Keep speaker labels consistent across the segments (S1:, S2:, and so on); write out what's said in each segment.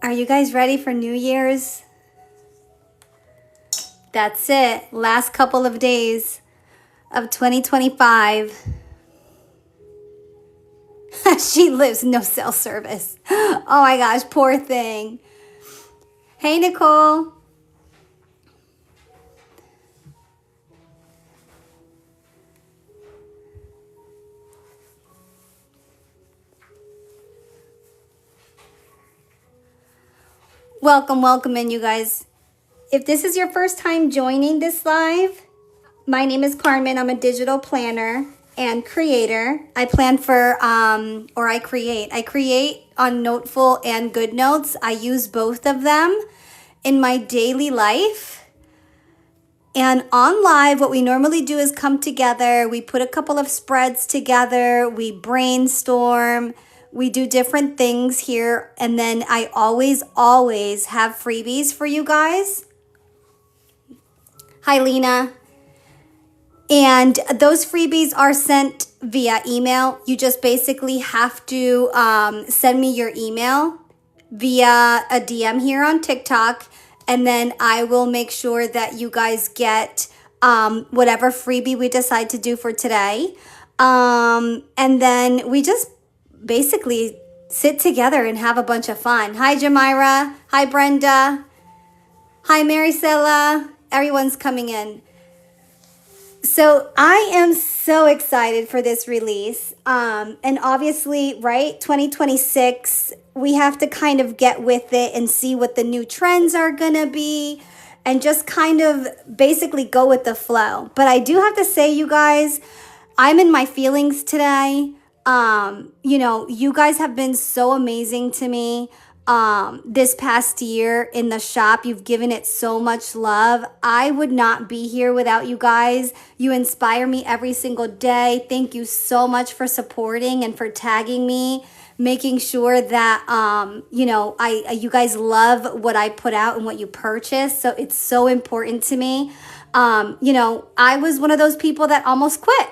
S1: Are you guys ready for New Year's? That's it. Last couple of days of 2025. She lives no cell service. Oh my gosh, poor thing. Hey, Nicole. Welcome in, you guys. If this is your first time joining this live, my name is Carmen. I'm a digital planner and creator. I plan for, I create. I create on Noteful and GoodNotes. I use both of them in my daily life. And on live, what we normally do is come together. We put a couple of spreads together. We brainstorm. We do different things here. And then I always have freebies for you guys. Hi, Lena. And those freebies are sent via email. You just basically have to send me your email via a DM here on TikTok. And then I will make sure that you guys get whatever freebie we decide to do for today. And then we just basically sit together and have a bunch of fun. Hi, Jamira. Hi, Brenda. Hi, Maricela. Everyone's coming in. So I am so excited for this release. And obviously, right, 2026, we have to kind of get with it and see what the new trends are going to be and just kind of basically go with the flow. But I do have to say, you guys, I'm in my feelings today. You guys have been so amazing to me. This past year in the shop, you've given it so much love. I would not be here without you guys. You inspire me every single day. Thank you so much for supporting and for tagging me, making sure that, you guys love what I put out and what you purchase. So it's so important to me. I was one of those people that almost quit.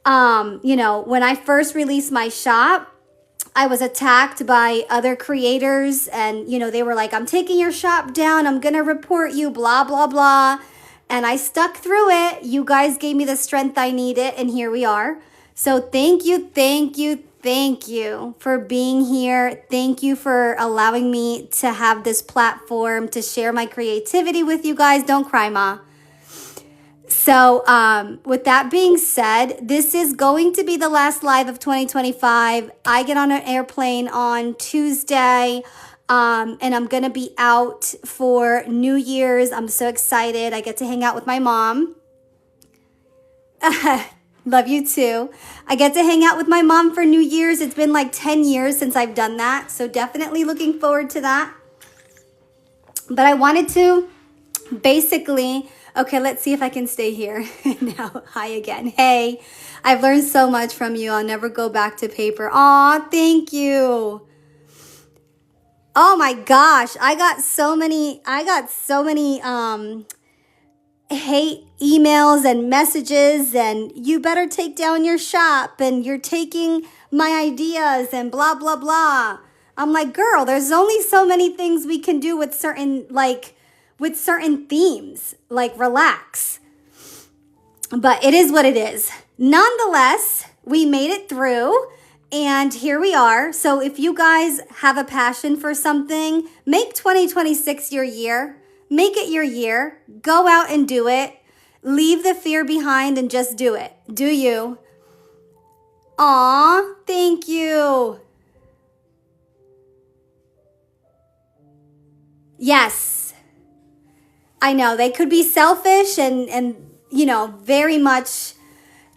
S1: When I first released my shop, I was attacked by other creators and, they were like, I'm taking your shop down. I'm going to report you, blah, blah, blah. And I stuck through it. You guys gave me the strength I needed. And here we are. So thank you for being here. Thank you for allowing me to have this platform to share my creativity with you guys. Don't cry, Ma. So with that being said, this is going to be the last live of 2025. I get on an airplane on Tuesday, and I'm going to be out for New Year's. I'm so excited. I get to hang out with my mom. Love you too. I get to hang out with my mom for New Year's. It's been like 10 years since I've done that. So definitely looking forward to that. But I wanted to basically... Okay, let's see if I can stay here. Now, hi again. Hey, I've learned so much from you. I'll never go back to paper. Aw, thank you. Oh my gosh, I got so many hate emails and messages and you better take down your shop and you're taking my ideas and blah, blah, blah. I'm like, girl, there's only so many things we can do with certain themes, like relax. But it is what it is. Nonetheless, we made it through and here we are. So if you guys have a passion for something, make 2026 your year. Make it your year. Go out and do it. Leave the fear behind and just do it. Do you? Aw, thank you. Yes. I know they could be selfish and very much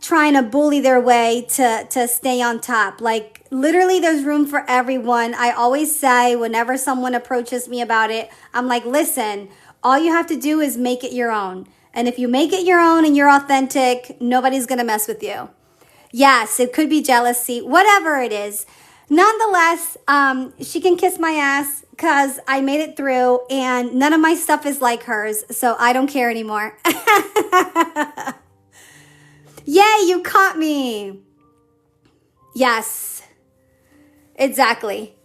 S1: trying to bully their way to stay on top. Like literally there's room for everyone. I always say whenever someone approaches me about it, I'm like, listen, all you have to do is make it your own. And if you make it your own and you're authentic, nobody's going to mess with you. Yes, it could be jealousy, whatever it is. Nonetheless, she can kiss my ass because I made it through and none of my stuff is like hers, so I don't care anymore. Yay, you caught me. Yes, exactly.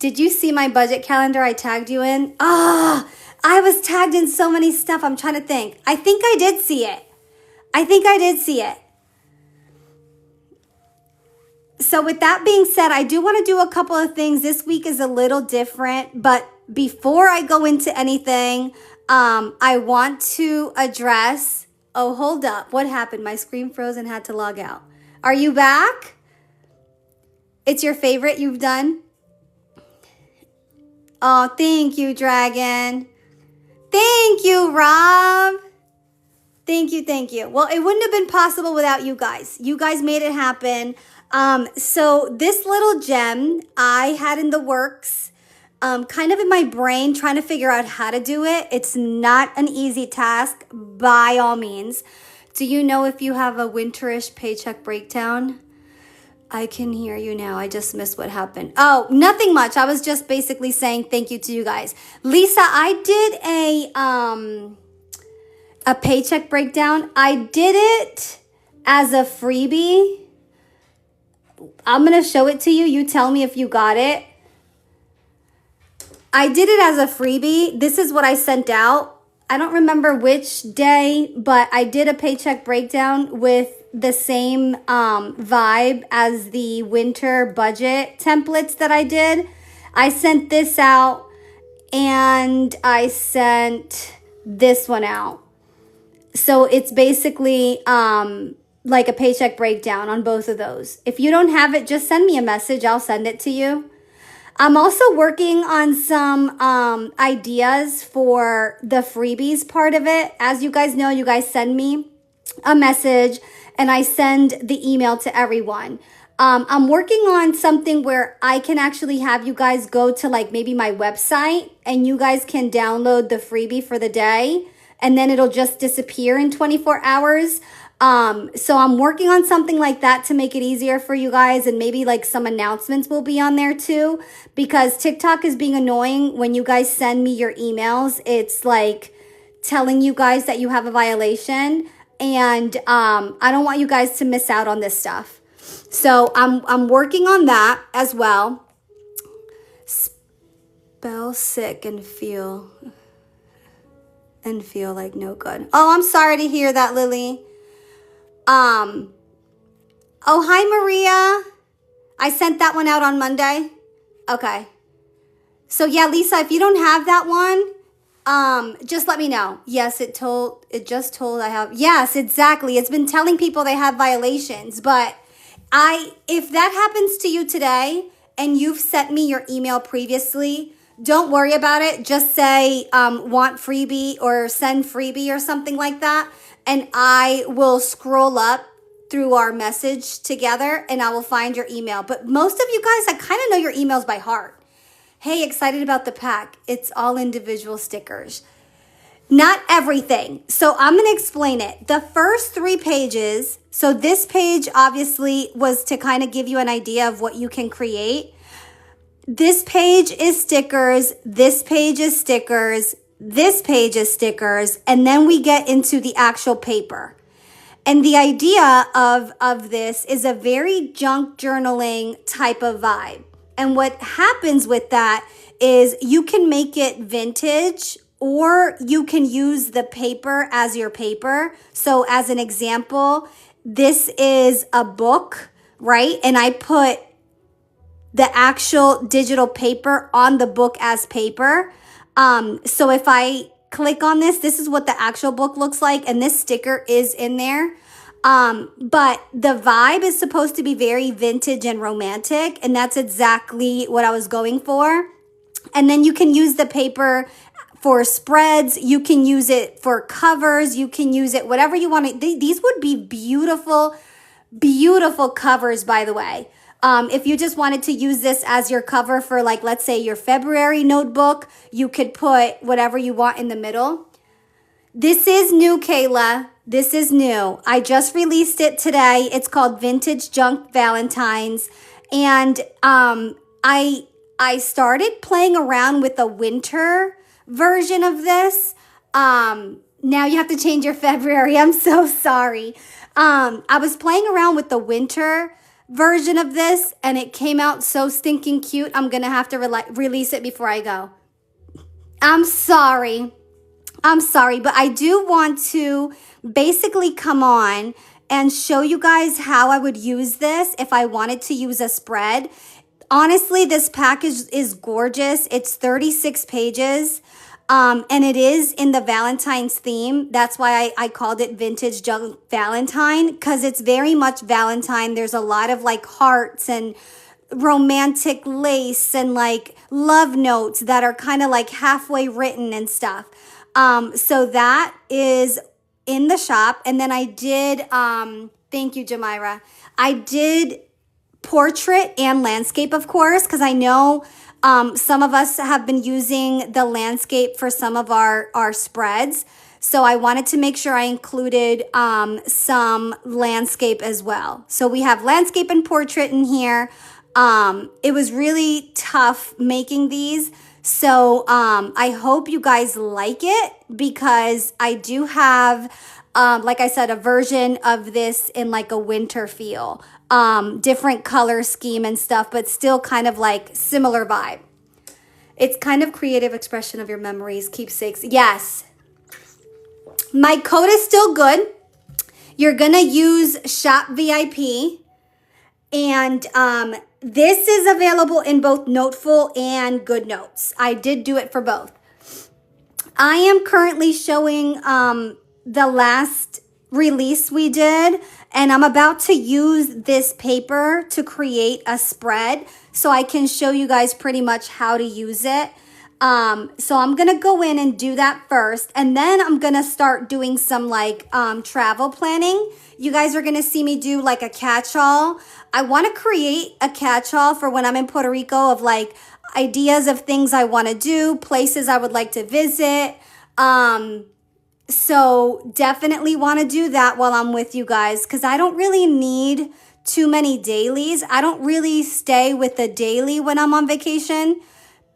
S1: Did you see my budget calendar I tagged you in? Ah, I was tagged in so many stuff. I'm trying to think. I think I did see it. I think I did see it. So with that being said, I do want to do a couple of things. This week is a little different, but before I go into anything, I want to address, oh, hold up. What happened? My screen froze and had to log out. Are you back? It's your favorite you've done? Oh, thank you, Dragon. Thank you, Rob. Thank you, thank you. Well, it wouldn't have been possible without you guys. You guys made it happen. So this little gem I had in the works, kind of in my brain, trying to figure out how to do it. It's not an easy task by all means. Do you know if you have a winterish paycheck breakdown? I can hear you now. I just missed what happened. Oh, nothing much. I was just basically saying thank you to you guys. Lisa, I did a paycheck breakdown. I did it as a freebie. I'm going to show it to you. You tell me if you got it. I did it as a freebie. This is what I sent out. I don't remember which day, but I did a paycheck breakdown with the same vibe as the winter budget templates that I did. I sent this out and I sent this one out. So it's basically like a paycheck breakdown on both of those. If you don't have it, just send me a message. I'll send it to you. I'm also working on some ideas for the freebies part of it. As you guys know, you guys send me a message and I send the email to everyone. I'm working on something where I can actually have you guys go to like maybe my website and you guys can download the freebie for the day and then it'll just disappear in 24 hours. So I'm working on something like that to make it easier for you guys, and maybe like some announcements will be on there too, because TikTok is being annoying when you guys send me your emails. It's like telling you guys that you have a violation, and I don't want you guys to miss out on this stuff. So I'm working on that as well. Spell sick and feel like no good. Oh, I'm sorry to hear that, Lily. Oh, hi, Maria. I sent that one out on Monday. Okay. So yeah, Lisa, if you don't have that one, just let me know. Yes, it just told I have. Yes, exactly. It's been telling people they have violations, but if that happens to you today and you've sent me your email previously, don't worry about it. Just say, want freebie or send freebie or something like that. And I will scroll up through our message together and I will find your email. But most of you guys, I kind of know your emails by heart. Hey, excited about the pack. It's all individual stickers. Not everything. So I'm going to explain it. The first 3 pages. So this page obviously was to kind of give you an idea of what you can create. This page is stickers. This page is stickers. This page is stickers, and then we get into the actual paper. And the idea of this is a very junk journaling type of vibe. And what happens with that is you can make it vintage or you can use the paper as your paper. So as an example, this is a book, right? And I put the actual digital paper on the book as paper. So if I click on this is what the actual book looks like. And this sticker is in there. But the vibe is supposed to be very vintage and romantic. And that's exactly what I was going for. And then you can use the paper for spreads. You can use it for covers. You can use it whatever you want. These would be beautiful, beautiful covers, by the way. If you just wanted to use this as your cover for, like, let's say your February notebook, you could put whatever you want in the middle. This is new, Kayla. This is new. I just released it today. It's called Vintage Junk Valentines. And I started playing around with a winter version of this. Now you have to change your February. I'm so sorry. I was playing around with the winter version of this and it came out so stinking cute. I'm going to have to release it before I go. I'm sorry. But I do want to basically come on and show you guys how I would use this if I wanted to use a spread. Honestly, this package is gorgeous. It's 36 pages. And it is in the Valentine's theme. That's why I called it Vintage Junk Valentine, because it's very much Valentine. There's a lot of like hearts and romantic lace and like love notes that are kind of like halfway written and stuff. So that is in the shop. And then I did, thank you, Jamira. I did portrait and landscape, of course, because I know some of us have been using the landscape for some of our spreads. So I wanted to make sure I included some landscape as well. So we have landscape and portrait in here. It was really tough making these. So I hope you guys like it, because I do have, like I said, a version of this in like a winter feel. Different color scheme and stuff, but still kind of like similar vibe. It's kind of creative expression of your memories, keepsakes. Yes. My code is still good. You're going to use Shop VIP. And this is available in both Noteful and GoodNotes. I did do it for both. I am currently showing the last release we did, and I'm about to use this paper to create a spread so I can show you guys pretty much how to use it. So I'm gonna go in and do that first, and then I'm gonna start doing some like travel planning. You guys are gonna see me do like a catch-all. I wanna create a catch-all for when I'm in Puerto Rico of like ideas of things I wanna do, places I would like to visit. So definitely want to do that while I'm with you guys, because I don't really need too many dailies. I don't really stay with the daily when I'm on vacation,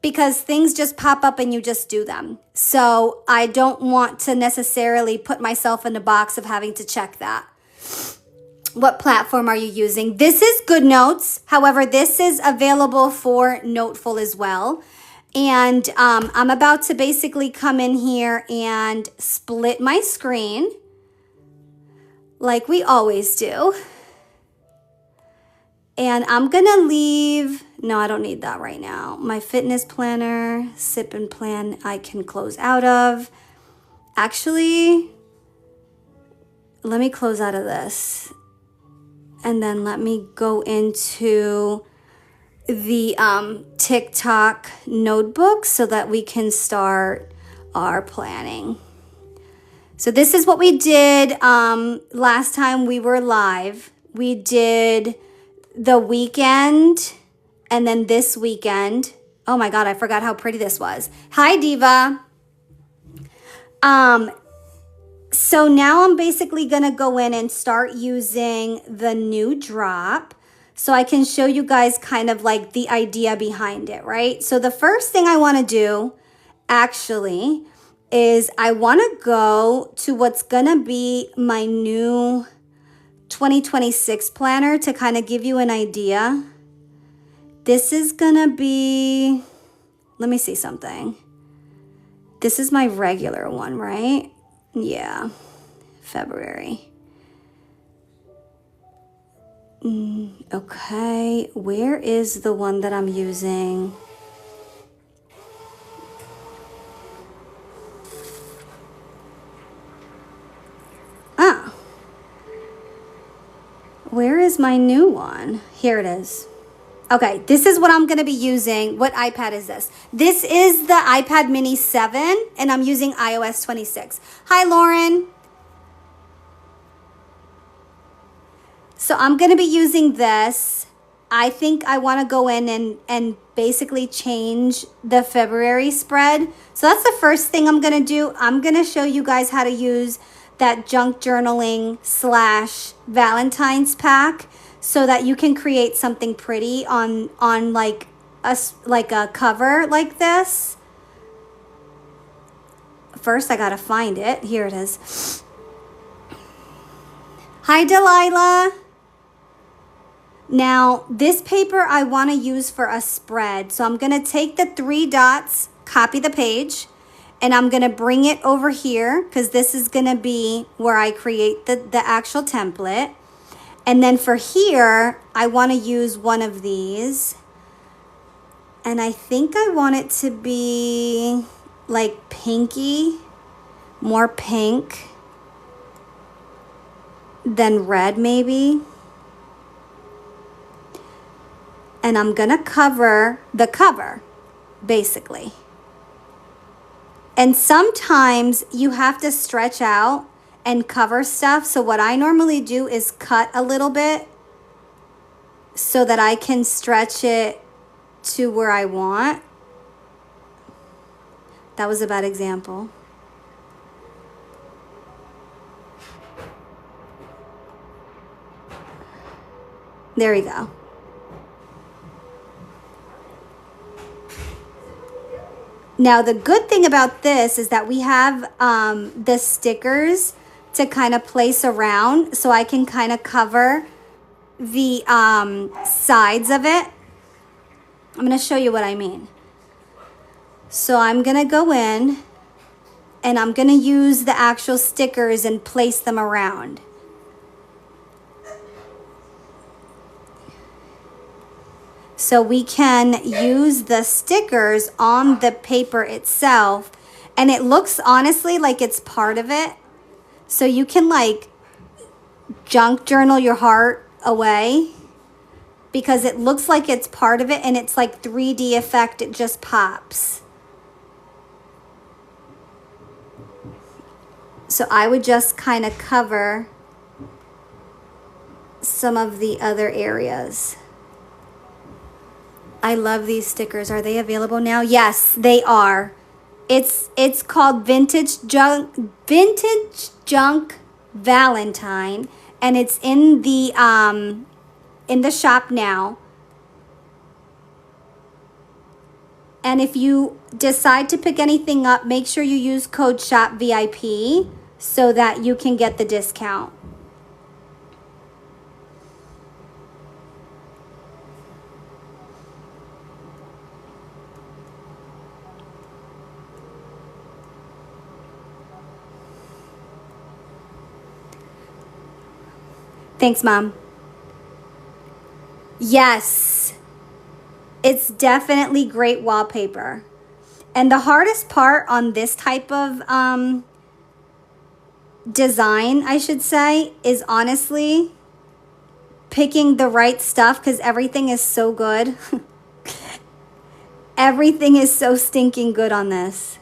S1: because things just pop up and you just do them. So I don't want to necessarily put myself in the box of having to check that. What platform are you using? This is GoodNotes. However, this is available for Noteful as well. And I'm about to basically come in here and split my screen like we always do. And I'm going to leave, no, I don't need that right now. My fitness planner, sip and plan, I can close out of. Actually, let me close out of this. And then let me go into the TikTok notebook so that we can start our planning. So this is what we did last time we were live. We did the weekend and then this weekend. Oh my God, I forgot how pretty this was. Hi, Diva. So now I'm basically gonna go in and start using the new drop, so I can show you guys kind of like the idea behind it, right? So the first thing I want to do actually is I want to go to what's going to be my new 2026 planner to kind of give you an idea. This is going to be, let me see something. This is my regular one, right? Yeah, February. Okay, where is the one that I'm using? Ah, where is my new one? Here it is. Okay, this is what I'm going to be using. What iPad is this? This is the iPad mini 7, and I'm using iOS 26. Hi, Lauren. So I'm going to be using this. I think I want to go in and basically change the February spread. So that's the first thing I'm going to do. I'm going to show you guys how to use that junk journaling / Valentine's pack so that you can create something pretty on like a cover like this. First, I got to find it. Here it is. Hi, Delilah. Now, this paper I want to use for a spread. So I'm going to take the 3 dots, copy the page, and I'm going to bring it over here because this is going to be where I create the actual template. And then for here, I want to use one of these. And I think I want it to be like pinky, more pink than red maybe. And I'm gonna cover the cover, basically. And sometimes you have to stretch out and cover stuff. So what I normally do is cut a little bit so that I can stretch it to where I want. That was a bad example. There we go. Now, the good thing about this is that we have the stickers to kind of place around, so I can kind of cover the sides of it. I'm going to show you what I mean. So I'm going to go in and I'm going to use the actual stickers and place them around. So we can use the stickers on the paper itself, and it looks honestly like it's part of it. So you can like junk journal your heart away because it looks like it's part of it, and it's like 3D effect. It just pops. So I would just kind of cover some of the other areas. I love these stickers. Are they available now? Yes, they are. It's called Vintage Junk Valentine, and it's in the shop now. And if you decide to pick anything up, make sure you use code SHOPVIP so that you can get the discount. Thanks, Mom. Yes, it's definitely great wallpaper. And the hardest part on this type of design, I should say, is honestly picking the right stuff, because everything is so good. Everything is so stinking good on this.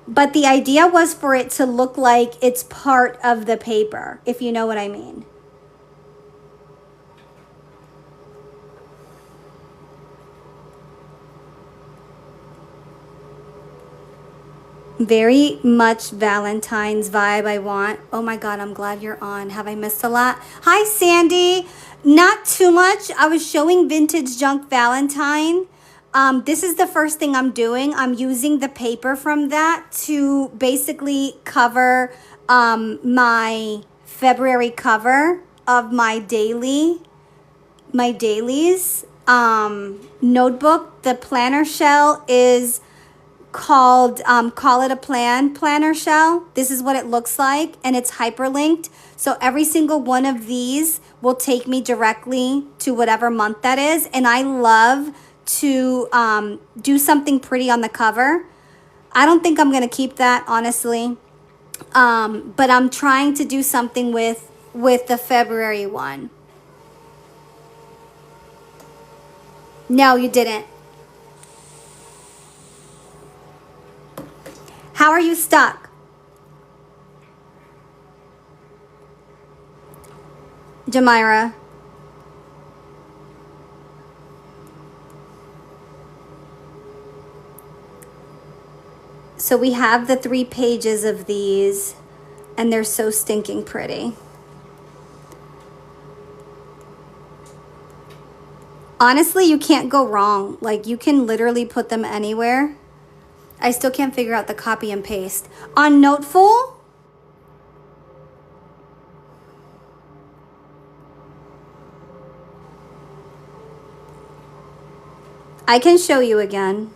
S1: But the idea was for it to look like it's part of the paper, if you know what I mean. Very much Valentine's vibe I want. Oh my God, I'm glad you're on. Have I missed a lot? Hi, Sandy. Not too much. I was showing Vintage Junk Valentine. This is the first thing I'm doing. I'm using the paper from that to basically cover my February cover of my dailies notebook. The planner shell is called Call It a Planner shell. This is what it looks like, and it's hyperlinked. So every single one of these will take me directly to whatever month that is. And I love to do something pretty on the cover. I don't think I'm gonna keep that, honestly, but I'm trying to do something with the February one. No, you didn't. How are you stuck? Jamira. So we have the 3 pages of these, and they're so stinking pretty. Honestly, you can't go wrong. Like, you can literally put them anywhere. I still can't figure out the copy and paste. On Noteful, I can show you again.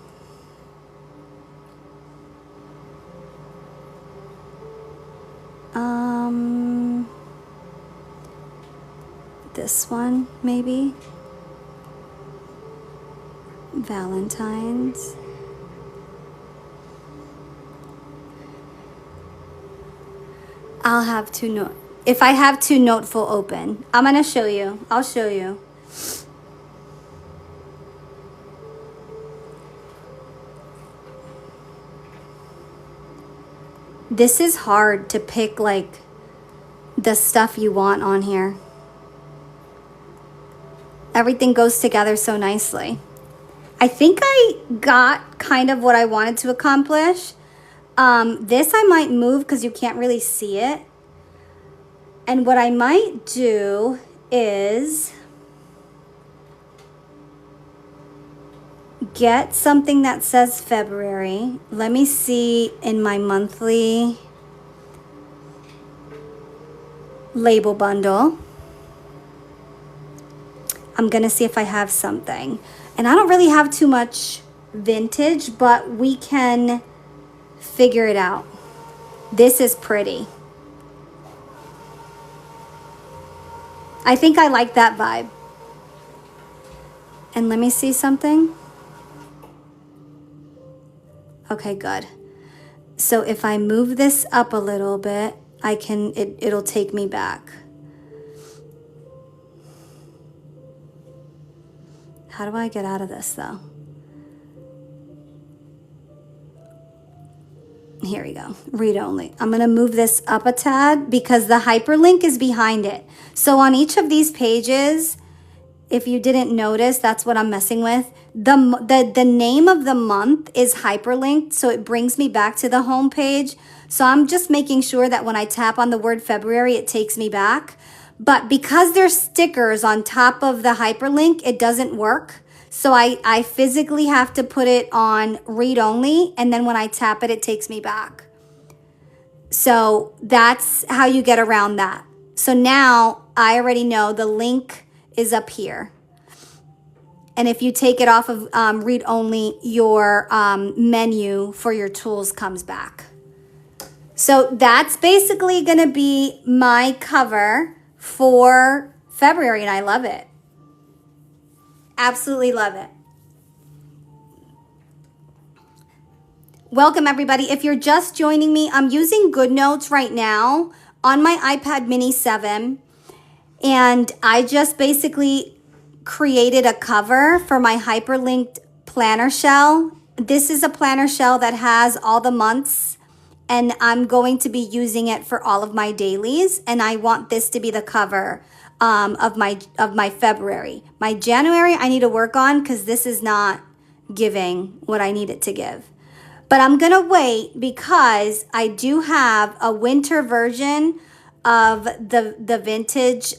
S1: This one, maybe. Valentine's. I'll have to note. If I have to Noteful open, I'm going to show you. I'll show you. This is hard to pick like the stuff you want on here. Everything goes together so nicely. I think I got kind of what I wanted to accomplish. This I might move because you can't really see it. And what I might do is get something that says February. Let me see in my monthly label bundle. I'm gonna see if I have something. And I don't really have too much vintage, but we can figure it out. This is pretty. I think I like that vibe. And let me see something. Okay, good. So if I move this up a little bit, I can, it'll take me back. How do I get out of this though? Here we go, read only. I'm gonna move this up a tad because the hyperlink is behind it. So on each of these pages, if you didn't notice, that's what I'm messing with. The name of the month is hyperlinked, so it brings me back to the home page. So I'm just making sure that when I tap on the word February, it takes me back. But because there's stickers on top of the hyperlink, it doesn't work. So I physically have to put it on read only, and then when I tap it, it takes me back. So that's how you get around that. So now I already know the link is up here. And if you take it off of read only, your menu for your tools comes back. So that's basically gonna be my cover for February, and I love it. Absolutely love it. Welcome everybody. If you're just joining me, I'm using GoodNotes right now on my iPad mini 7, and I just basically created a cover for my hyperlinked planner shell. This is a planner shell that has all the months, and I'm going to be using it for all of my dailies, and I want this to be the cover of my February. My January I need to work on because this is not giving what I need it to give. But I'm gonna wait because I do have a winter version of the vintage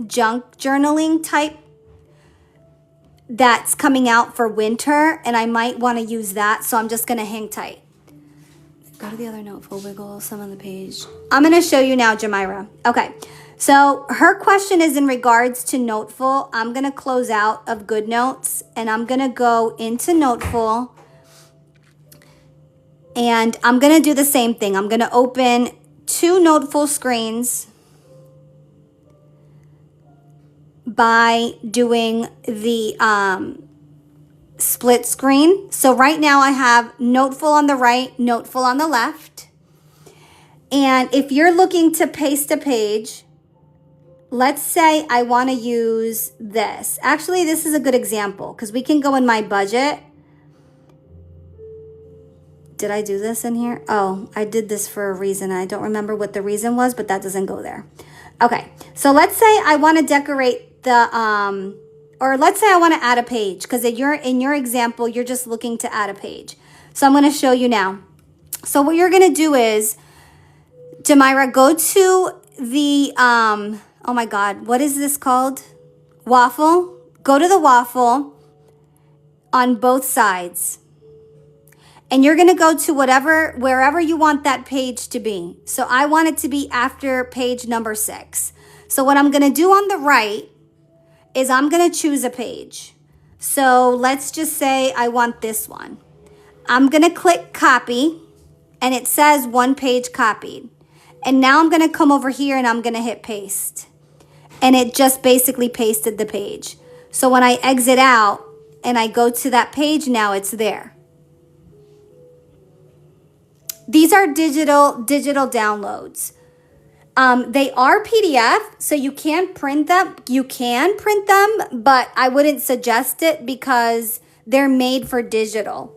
S1: junk journaling type that's coming out for winter, and I might want to use that, so I'm just gonna hang tight. Go to the other Noteful, wiggle some on the page. I'm gonna show you now, Jamira. Okay, so her question is in regards to Noteful. I'm gonna close out of GoodNotes, and I'm gonna go into Noteful, and I'm gonna do the same thing. I'm gonna open 2 Noteful screens by doing the split screen. So right now I have Noteful on the right, Noteful on the left. And if you're looking to paste a page, let's say I want to use this. Actually, this is a good example because we can go in my budget. Did I do this in here? Oh, I did this for a reason. I don't remember what the reason was, but that doesn't go there. Okay, so let's say I want to decorate the, or let's say I want to add a page because in your example, you're just looking to add a page. So I'm going to show you now. So what you're going to do is, Jamira, go to the, oh my God, what is this called? Waffle. Go to the waffle on both sides. And you're going to go to wherever you want that page to be. So I want it to be after page number 6. So what I'm going to do on the right is I'm going to choose a page. So let's just say I want this one. I'm going to click copy, and it says 1 page copied. And now I'm going to come over here and I'm going to hit paste. And it just basically pasted the page. So when I exit out and I go to that page, now it's there. These are digital downloads. They are PDF, so you can print them. You can print them, but I wouldn't suggest it because they're made for digital.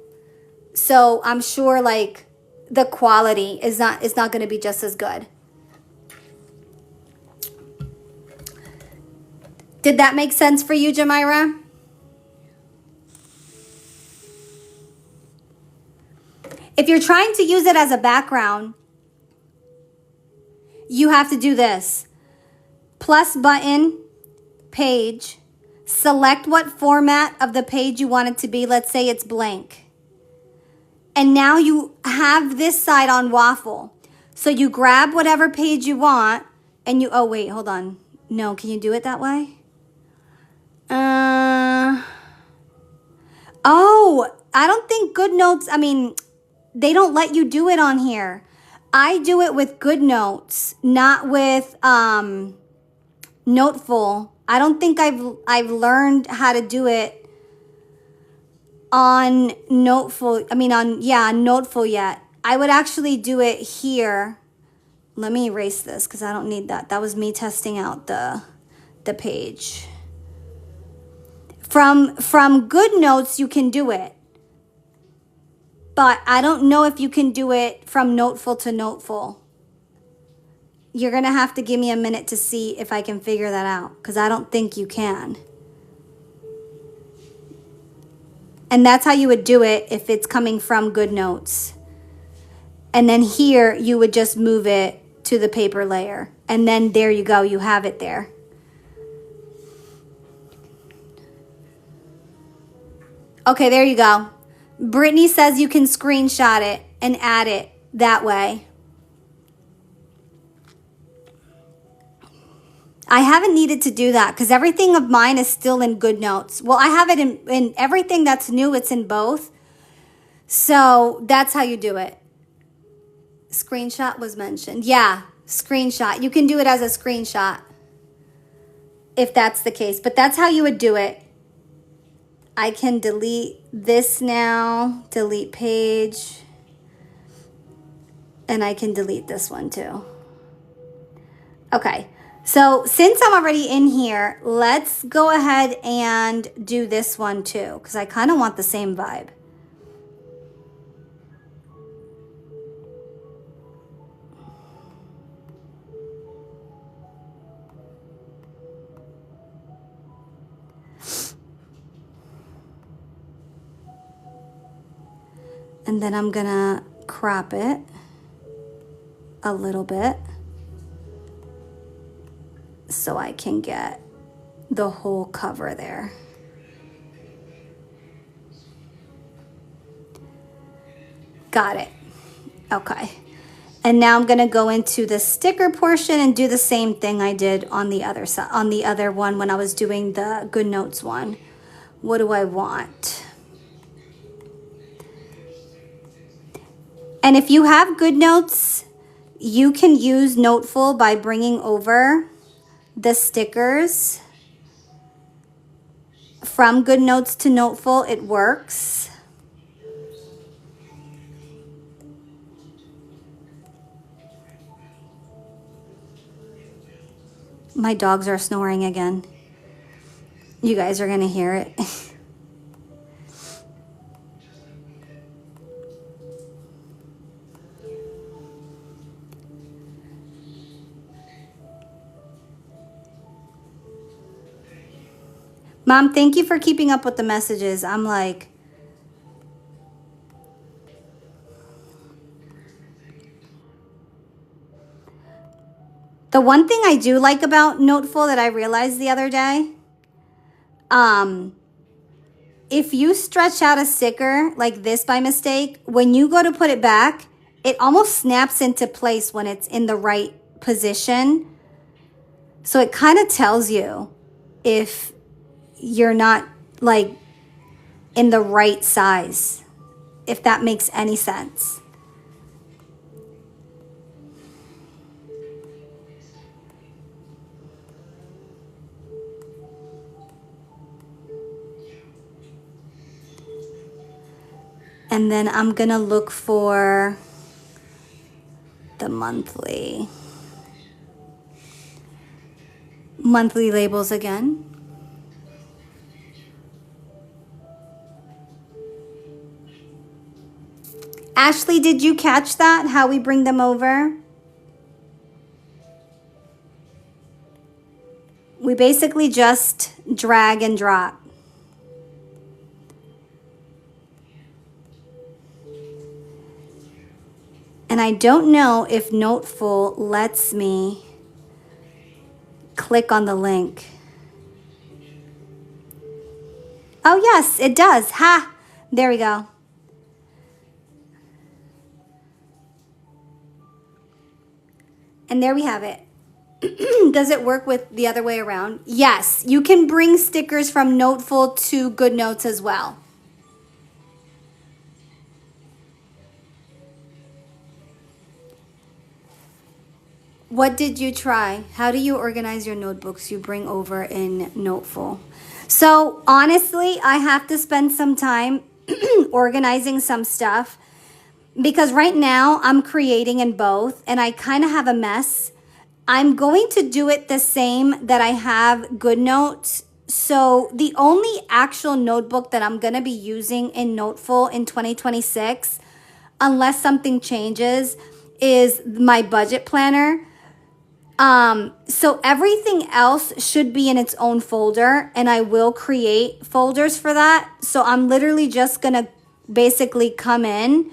S1: So I'm sure like the quality is not going to be just as good. Did that make sense for you, Jamira? If you're trying to use it as a background, you have to do this. Plus button, page, select what format of the page you want it to be. Let's say it's blank. And now you have this side on waffle. So you grab whatever page you want and you, oh wait, hold on. No, can you do it that way? Oh, I don't think GoodNotes, they don't let you do it on here. I do it with GoodNotes, not with Noteful. I don't think I've learned how to do it on Noteful. Noteful yet. I would actually do it here. Let me erase this because I don't need that. That was me testing out the page. From GoodNotes, you can do it. But I don't know if you can do it from Noteful to Noteful. You're going to have to give me a minute to see if I can figure that out, because I don't think you can. And that's how you would do it if it's coming from GoodNotes. And then here, you would just move it to the paper layer. And then there you go, you have it there. Okay, there you go. Brittany says you can screenshot it and add it that way. I haven't needed to do that because everything of mine is still in GoodNotes. Well, I have it in everything that's new, it's in both. So that's how you do it. Screenshot was mentioned. Yeah, screenshot. You can do it as a screenshot if that's the case. But that's how you would do it. I can delete this now, delete page, and I can delete this one too. Okay, so since I'm already in here, let's go ahead and do this one too, because I kind of want the same vibe. And then I'm gonna crop it a little bit so I can get the whole cover there. Got it. Okay. And now I'm gonna go into the sticker portion and do the same thing I did on the other side, on the other one when I was doing the GoodNotes one. What do I want? And if you have GoodNotes, you can use Noteful by bringing over the stickers from GoodNotes to Noteful. It works. My dogs are snoring again. You guys are gonna hear it. Mom, thank you for keeping up with the messages. I'm like, the one thing I do like about Noteful that I realized the other day, if you stretch out a sticker like this by mistake, when you go to put it back, it almost snaps into place when it's in the right position. So it kind of tells you if you're not like in the right size, if that makes any sense. And then I'm gonna look for the monthly labels again. Ashley, did you catch that? How we bring them over? We basically just drag and drop. And I don't know if Noteful lets me click on the link. Oh yes, it does. Ha! There we go. And there we have it. Does it work with the other way around? Yes, you can bring stickers from Noteful to GoodNotes as well. What did you try? How do you organize your notebooks you bring over in Noteful? So honestly, I have to spend some time organizing some stuff because right now I'm creating in both and I kind of have a mess. I'm going to do it the same that I have GoodNotes. So the only actual notebook that I'm going to be using in Noteful in 2026, unless something changes, is my budget planner. So everything else should be in its own folder and I will create folders for that. So I'm literally just gonna basically come in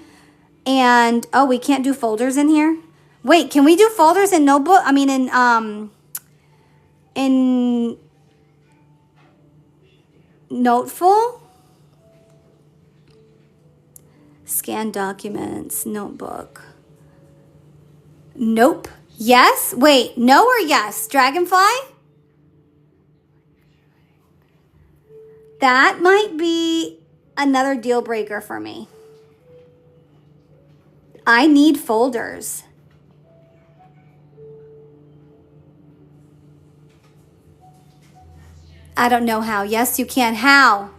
S1: and, oh, we can't do folders in here? Wait, can we do folders in notebook? I mean in Noteful? Scan documents, notebook. Nope. Yes? Wait, no or yes? Dragonfly? That might be another deal breaker for me. I need folders. I don't know how. Yes, you can. How?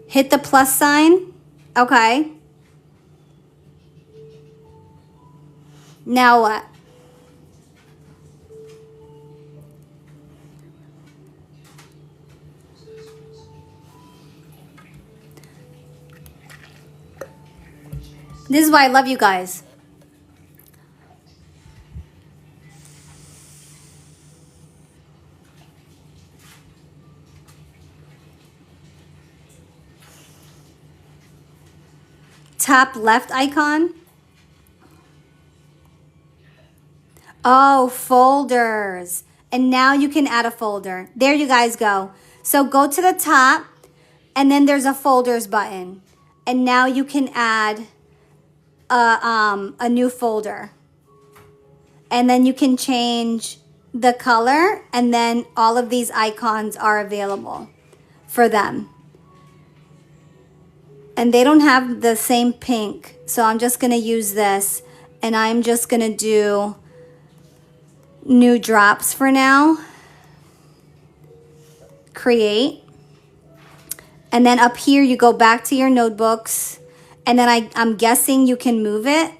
S1: Hit the plus sign. Okay. Now what? This is why I love you guys. Top left icon. Oh, folders. And now you can add a folder. There you guys go. So go to the top and then there's a folders button. And now you can add a new folder. And then you can change the color and then all of these icons are available for them. And they don't have the same pink. So I'm just gonna use this and I'm just gonna do new drops for now. Create. And then up here you go back to your notebooks and then I'm guessing you can move it.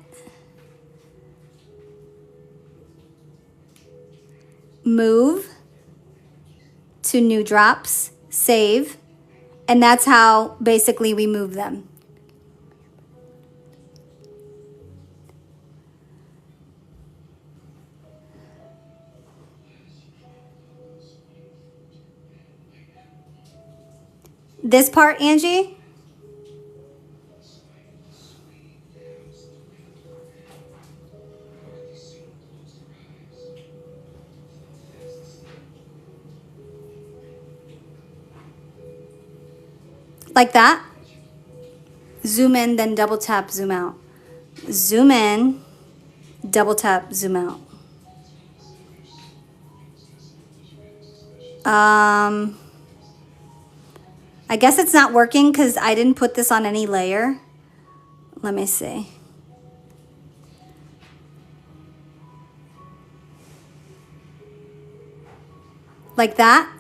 S1: Move to new drops, save, and that's how basically we move them. This part, Angie? Like that? zoom in, then double tap, zoom out. Zoom in, double tap, zoom out. I guess it's not working because I didn't put this on any layer. Let me see. Like that.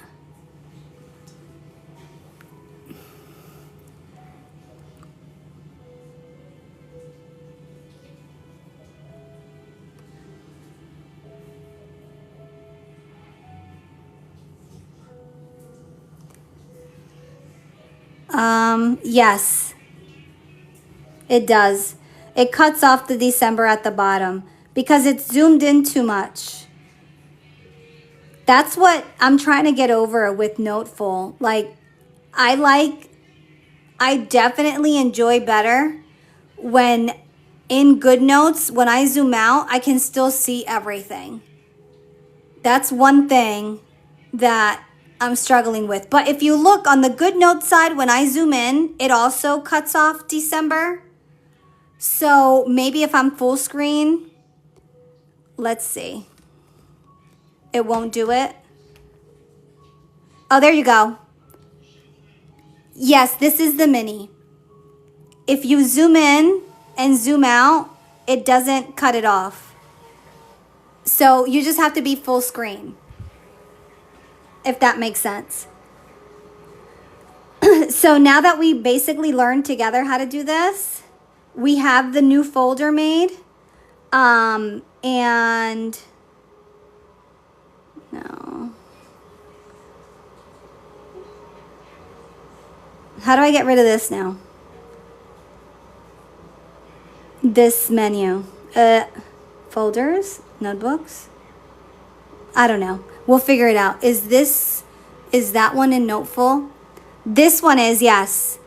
S1: Yes, it does. It cuts off the December at the bottom because it's zoomed in too much. That's what I'm trying to get over with Noteful. Like, I definitely enjoy better when in GoodNotes, when I zoom out, I can still see everything. That's one thing that I'm struggling with. But if you look on the GoodNotes side, when I zoom in, it also cuts off December. So maybe if I'm full screen, let's see. It won't do it. Oh, there you go. Yes, this is the mini. If you zoom in and zoom out, it doesn't cut it off. So you just have to be full screen, if that makes sense. So now that we basically learned together how to do this, we have the new folder made. And no. How do I get rid of this now? This menu. Folders, notebooks. I don't know. We'll figure it out. Is that one in Noteful? This one is, yes.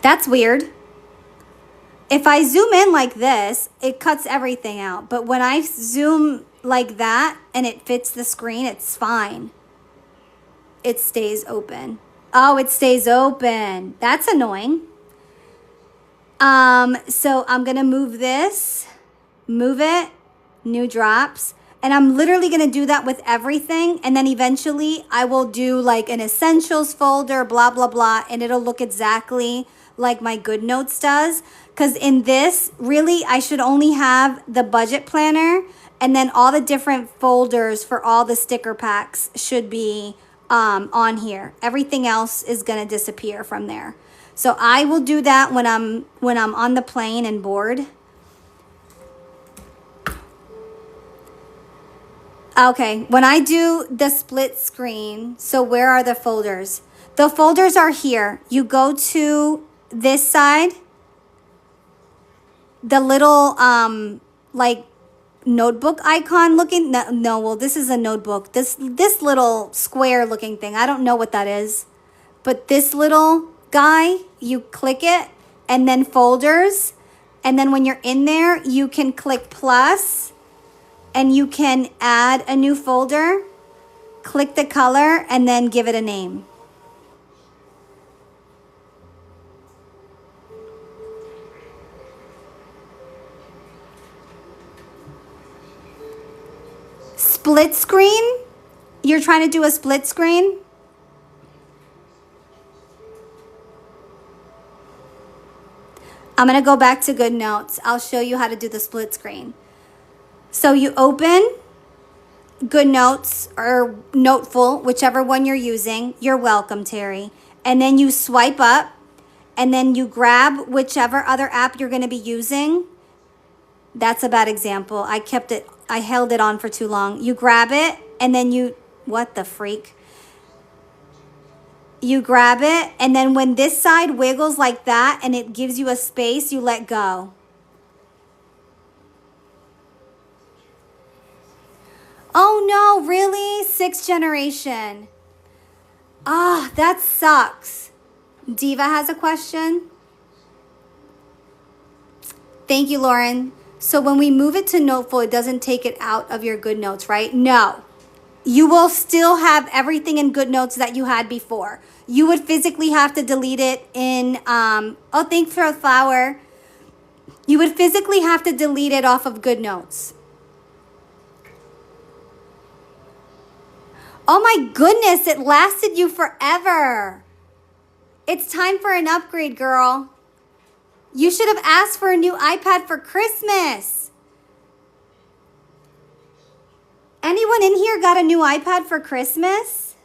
S1: That's weird. If I zoom in like this, it cuts everything out. But when I zoom like that and it fits the screen, it's fine. It stays open. Oh, it stays open. That's annoying. So I'm gonna move this, move it, new drops. And I'm literally going to do that with everything. And then eventually I will do like an essentials folder, blah, blah, blah. And it'll look exactly like my GoodNotes does. Because in this, really, I should only have the budget planner. And then all the different folders for all the sticker packs should be on here. Everything else is going to disappear from there. So I will do that when I'm on the plane and bored. Okay, when I do the split screen, so where are the folders? The folders are here. You go to this side, the little like notebook icon looking, no, well, this is a notebook. This little square looking thing, I don't know what that is. But this little guy, you click it and then folders. And then when you're in there, you can click plus. And you can add a new folder, click the color, and then give it a name. Split screen? You're trying to do a split screen? I'm going to go back to GoodNotes. I'll show you how to do the split screen. So you open GoodNotes or Noteful, whichever one you're using. You're welcome, Terry. And then you swipe up and then you grab whichever other app you're going to be using. That's a bad example. I held it on for too long. You grab it and then what the freak? You grab it and then when this side wiggles like that and it gives you a space, you let go. Oh no, really? 6th generation. Ah, that sucks. Diva has a question. Thank you, Lauren. So when we move it to Noteful, it doesn't take it out of your GoodNotes, right? No. you will still have everything in GoodNotes that you had before. You would physically have to delete it in, oh, thanks for a flower. You would physically have to delete it off of GoodNotes. Oh my goodness, it lasted you forever. It's time for an upgrade, girl. You should have asked for a new iPad for Christmas. Anyone in here got a new iPad for Christmas?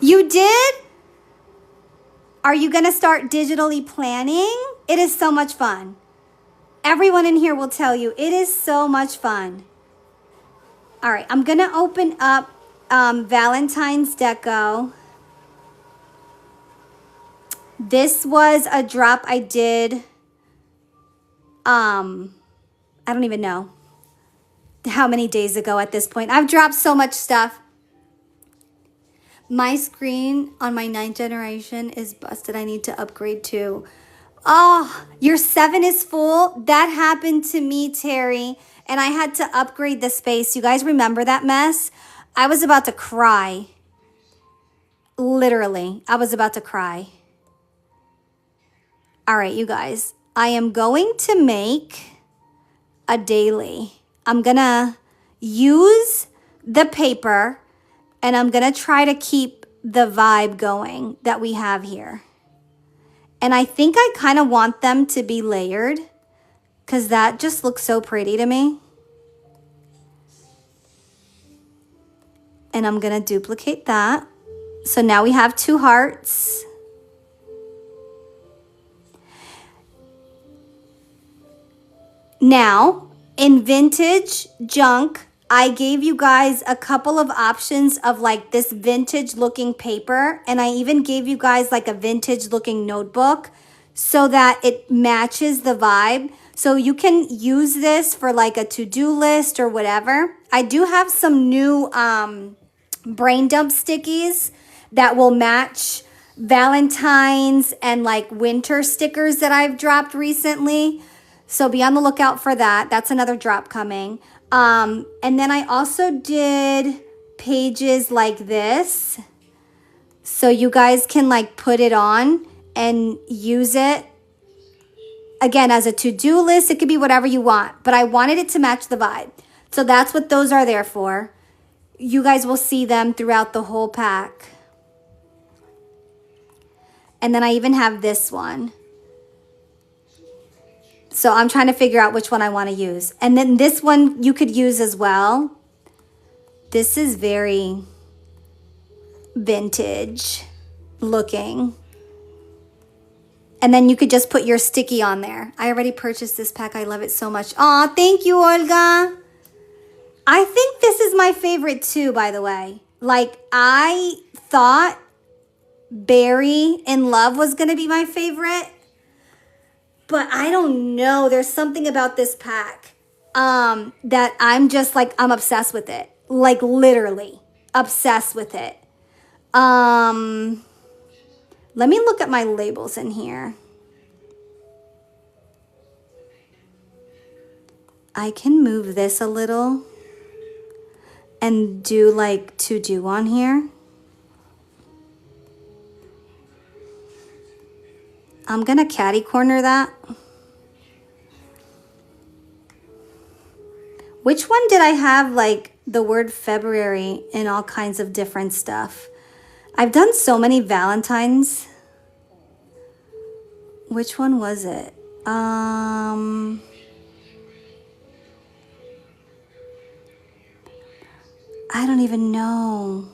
S1: You did? Are you going to start digitally planning? It is so much fun. Everyone in here will tell you it is so much fun. All right, I'm going to open up Valentine's Deco. This was a drop I did. I don't even know how many days ago at this point. I've dropped so much stuff. My screen on my 9th generation is busted. I need to upgrade too. Oh, your 7 is full. That happened to me, Terry. And I had to upgrade the space. You guys remember that mess? I was about to cry. Literally, I was about to cry. All right, you guys. I am going to make a daily. I'm going to use the paper and I'm going to try to keep the vibe going that we have here. And I think I kind of want them to be layered because that just looks so pretty to me. And I'm going to duplicate that. So now we have 2 hearts. Now, in Vintage Junk, I gave you guys a couple of options of like this vintage looking paper. And I even gave you guys like a vintage looking notebook so that it matches the vibe. So you can use this for like a to-do list or whatever. I do have some new brain dump stickies that will match Valentine's and like winter stickers that I've dropped recently. So be on the lookout for that. That's another drop coming. And then I also did pages like this. So you guys can like put it on and use it. Again, as a to-do list, it could be whatever you want. But I wanted it to match the vibe. So that's what those are there for. You guys will see them throughout the whole pack. And then I even have this one. So I'm trying to figure out which one I want to use. And then this one you could use as well. This is very vintage looking. And then you could just put your sticky on there. I already purchased this pack. I love it so much. Aw, thank you, Olga. I think this is my favorite too, by the way. Like, I thought Berry in Love was going to be my favorite. But I don't know. There's something about this pack that I'm just like, I'm obsessed with it. Like, literally obsessed with it. Let me look at my labels in here. I can move this a little and do like to do on here. I'm gonna catty corner that. Which one did I have like the word February in all kinds of different stuff? I've done so many Valentines. Which one was it? I don't even know.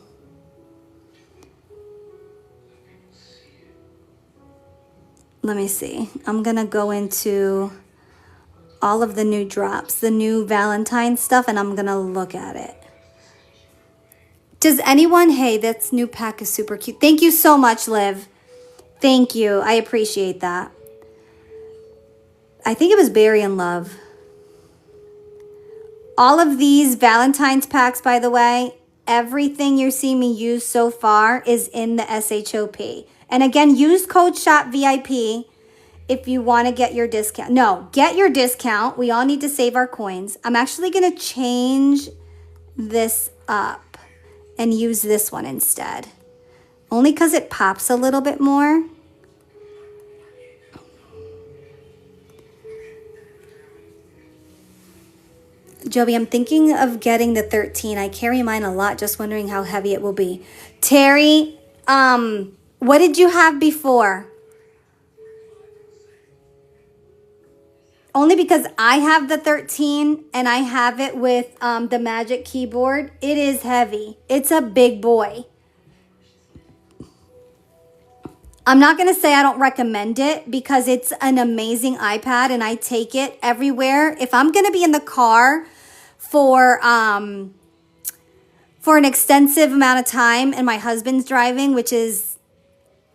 S1: Let me see. I'm gonna go into all of the new drops, the new Valentine stuff, and I'm gonna look at it. Does anyone, hey, this new pack is super cute. Thank you so much, Liv. Thank you, I appreciate that. I think it was Berry in Love. All of these Valentine's packs, by the way, everything you see me use so far is in the SHOP. And again, use code SHOPVIP if you want to get your discount. No, get your discount. We all need to save our coins. I'm actually going to change this up and use this one instead. Only because it pops a little bit more. Joby, I'm thinking of getting the 13. I carry mine a lot, just wondering how heavy it will be. Terry, what did you have before? Only because I have the 13 and I have it with the Magic Keyboard. It is heavy. It's a big boy. I'm not going to say I don't recommend it because it's an amazing iPad and I take it everywhere. If I'm going to be in the car for an extensive amount of time and my husband's driving, which is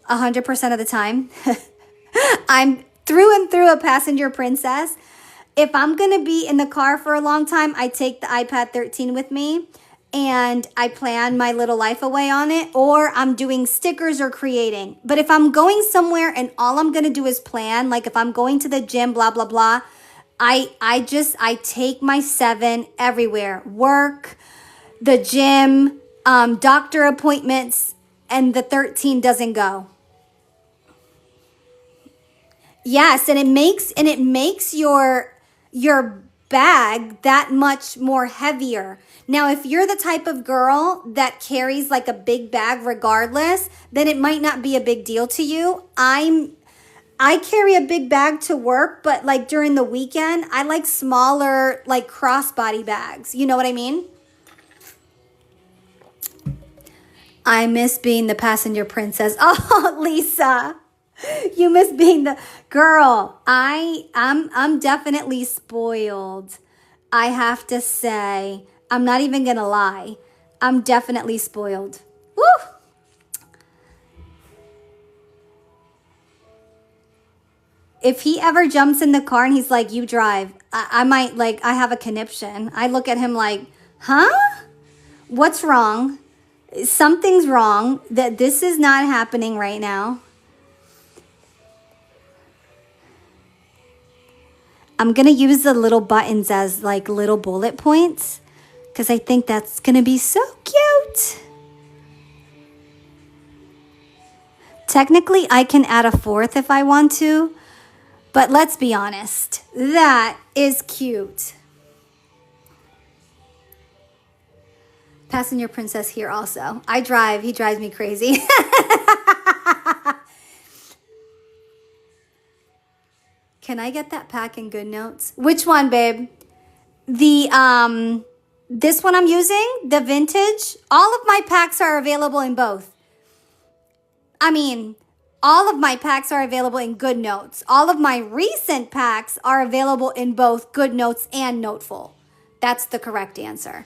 S1: 100% of the time, I'm through and through a passenger princess. If I'm going to be in the car for a long time, I take the iPad 13 with me and I plan my little life away on it, or I'm doing stickers or creating. But if I'm going somewhere and all I'm going to do is plan, like if I'm going to the gym, blah, blah, blah, I take my 7 everywhere. Work, the gym, doctor appointments, and the 13 doesn't go. Yes, and it makes your bag that much more heavier. Now, if you're the type of girl that carries like a big bag regardless, then it might not be a big deal to you. I carry a big bag to work, but like during the weekend, I like smaller like crossbody bags. You know what I mean? I miss being the passenger princess. Oh, Lisa. You miss being the girl. I'm definitely spoiled. I have to say, I'm not even gonna lie. I'm definitely spoiled. Woo! If he ever jumps in the car and he's like, "You drive," I might like I have a conniption. I look at him like, "Huh? What's wrong? Something's wrong. That this is not happening right now." I'm going to use the little buttons as like little bullet points because I think that's going to be so cute. Technically, I can add a 4th if I want to, but let's be honest, that is cute. Passenger princess here also. I drive, he drives me crazy. Can I get that pack in GoodNotes? Which one, babe? The this one I'm using, the vintage. All of my packs are available in both. I mean, all of my packs are available in GoodNotes. All of my recent packs are available in both GoodNotes and Noteful. That's the correct answer.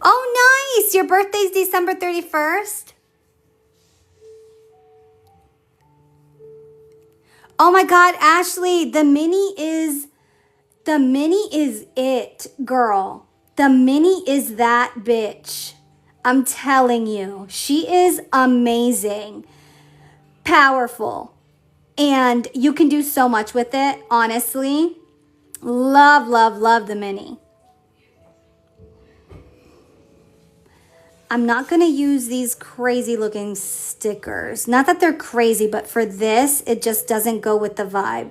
S1: Oh, nice. Your birthday's December 31st. Oh my God, Ashley, the mini is it, girl. The mini is that bitch. I'm telling you, she is amazing, powerful, and you can do so much with it, honestly. Love, love, love the mini. I'm not going to use these crazy looking stickers. Not that they're crazy, but for this, it just doesn't go with the vibe.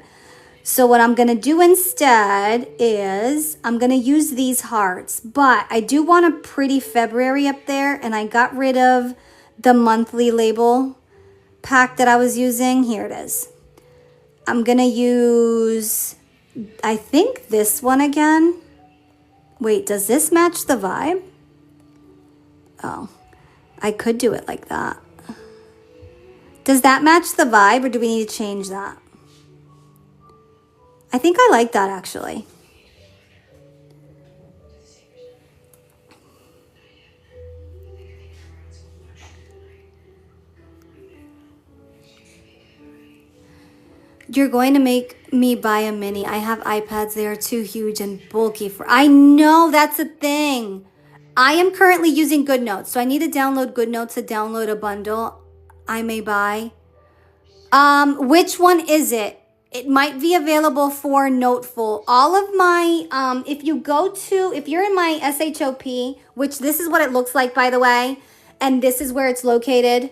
S1: So what I'm going to do instead is I'm going to use these hearts. But I do want a pretty February up there, and I got rid of the monthly label pack that I was using. Here it is. I'm going to use, I think, this one again. Wait, does this match the vibe? Oh, I could do it like that. Does that match the vibe, or do we need to change that? I think I like that actually. You're going to make me buy a mini. I have iPads. They are too huge and bulky for. I know that's a thing. I am currently using GoodNotes, so I need to download GoodNotes to download a bundle I may buy. Which one is it? It might be available for Noteful. All of my, if you're in my SHOP, which this is what it looks like, by the way, and this is where it's located.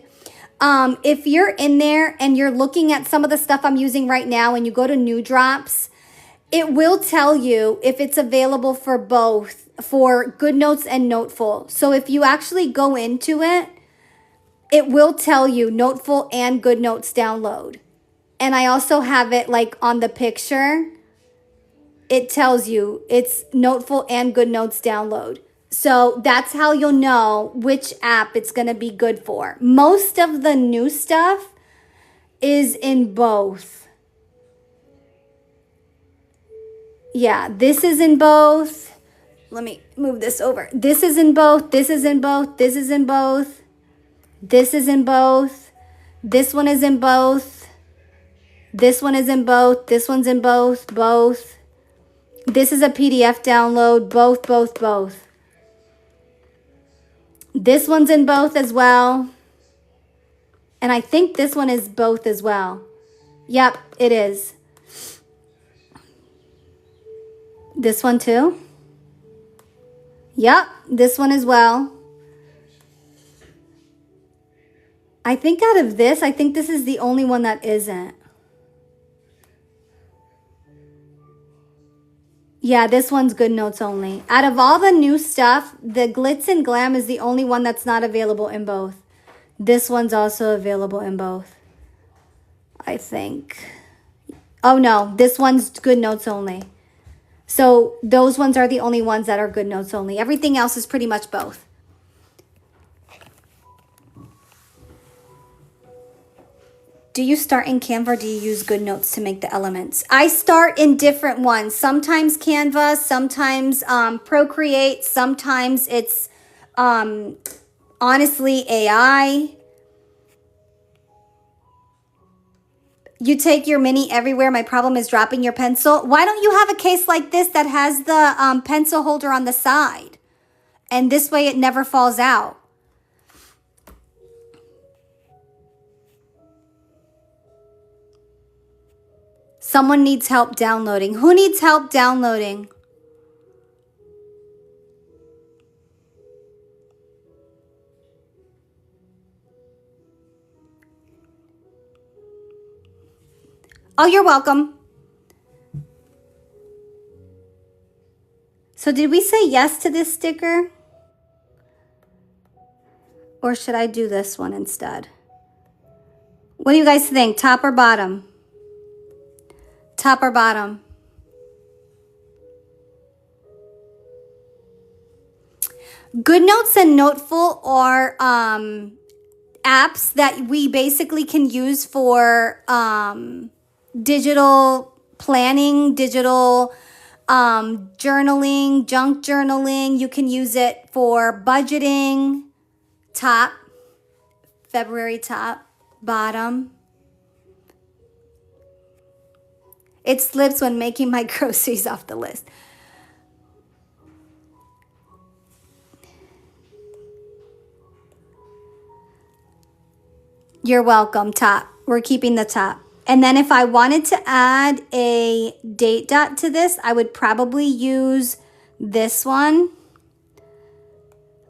S1: If you're in there and you're looking at some of the stuff I'm using right now and you go to New Drops, it will tell you if it's available for both, for GoodNotes and Noteful. So if you actually go into it, it will tell you Noteful and GoodNotes download. And I also have it like on the picture. It tells you it's Noteful and GoodNotes download. So that's how you'll know which app it's going to be good for. Most of the new stuff is in both. Yeah, this is in both. Let me move this over. This is in both. This is in both. This is in both. This is in both. This one is in both. This one is in both. This one's in both. Both. This is a PDF download. Both. This one's in both as well. And I think this one is both as well. Yep, it is. This one too. Yep, this one as well. I think out of this, I think this is the only one that isn't. Yeah, this one's GoodNotes only. Out of all the new stuff, the Glitz and Glam is the only one that's not available in both. This one's also available in both, I think. Oh no, this one's GoodNotes only. So those ones are the only ones that are GoodNotes only. Everything else is pretty much both. Do you start in Canva or do you use GoodNotes to make the elements? I start in different ones. Sometimes Canva, sometimes Procreate, sometimes it's honestly AI. You take your mini everywhere. My problem is dropping your pencil. Why don't you have a case like this that has the pencil holder on the side? And this way it never falls out. Someone needs help downloading. Who needs help downloading? Oh, you're welcome. So did we say yes to this sticker? Or should I do this one instead? What do you guys think? Top or bottom? Top or bottom? GoodNotes and Noteful are apps that we basically can use for digital planning, digital journaling, junk journaling. You can use it for budgeting. Top, February top, bottom. It slips when making my groceries off the list. You're welcome, top. We're keeping the top. And then if I wanted to add a date dot to this, I would probably use this one.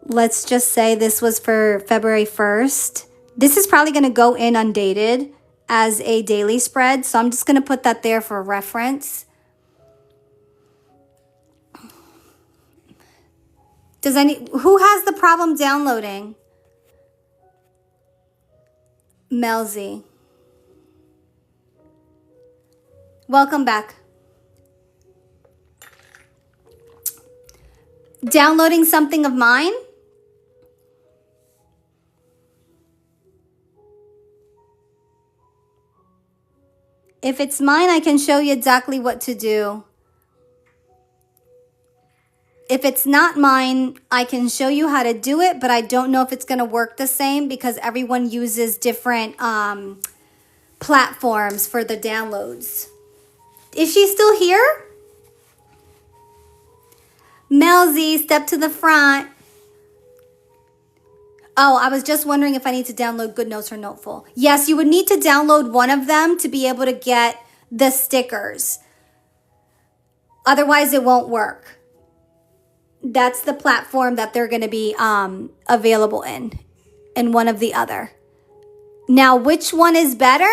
S1: Let's just say this was for February 1st. This is probably going to go in undated as a daily spread. So I'm just going to put that there for reference. Who has the problem downloading? Melzy. Welcome back. Downloading something of mine? If it's mine, I can show you exactly what to do. If it's not mine, I can show you how to do it, but I don't know if it's going to work the same because everyone uses different platforms for the downloads. Is she still here? Melzy, step to the front. Oh, I was just wondering if I need to download GoodNotes or Noteful. Yes, you would need to download one of them to be able to get the stickers. Otherwise, it won't work. That's the platform that they're going to be available in one of the other. Now, which one is better?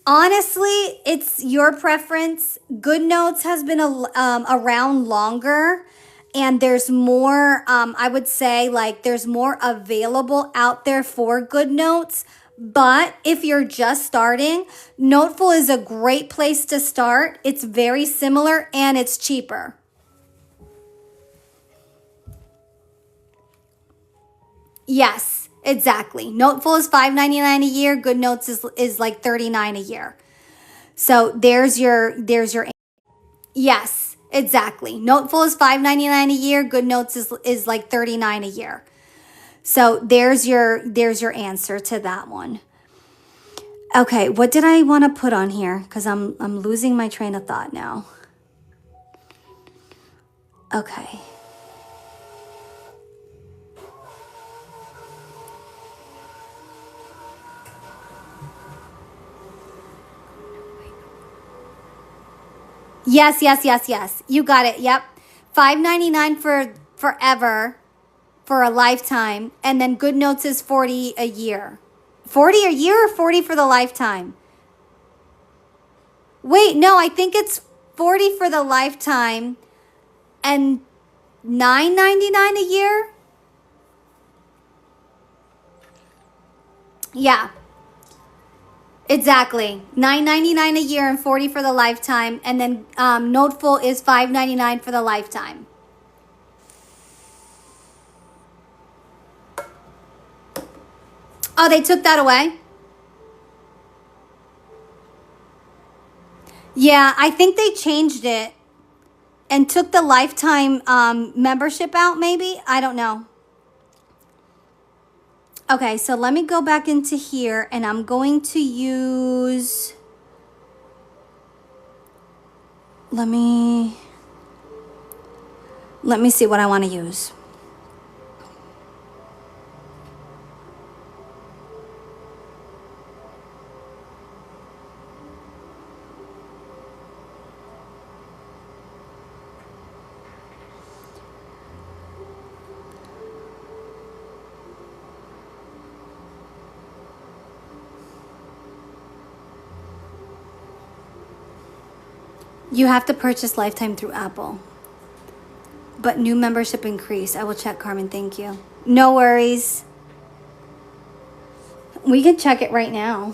S1: Honestly, it's your preference. GoodNotes has been around longer, and there's more, I would say, like there's more available out there for GoodNotes. But if you're just starting, Noteful is a great place to start. It's very similar and it's cheaper. Yes, exactly. Noteful is $5.99 a year. GoodNotes is like $39 a year. So there's your yes, exactly. Noteful is $5.99 a year. GoodNotes is like $39 a year. So there's your answer to that one. Okay, what did I want to put on here? Because I'm losing my train of thought now. Okay. Yes. You got it. Yep. $5.99 for forever, for a lifetime, and then GoodNotes is $40 a year. 40 a year or 40 for the lifetime? Wait, no, I think it's 40 for the lifetime and $9.99 a year. Yeah. Exactly. $9.99 a year and 40 for the lifetime, and then Noteful is $5.99 for the lifetime. Oh, they took that away? Yeah, I think they changed it and took the lifetime membership out, maybe? I don't know. Okay, so let me go back into here, and I'm going to use... Let me see what I want to use. You have to purchase lifetime through Apple. But new membership increase. I will check, Carmen. Thank you. No worries. We can check it right now.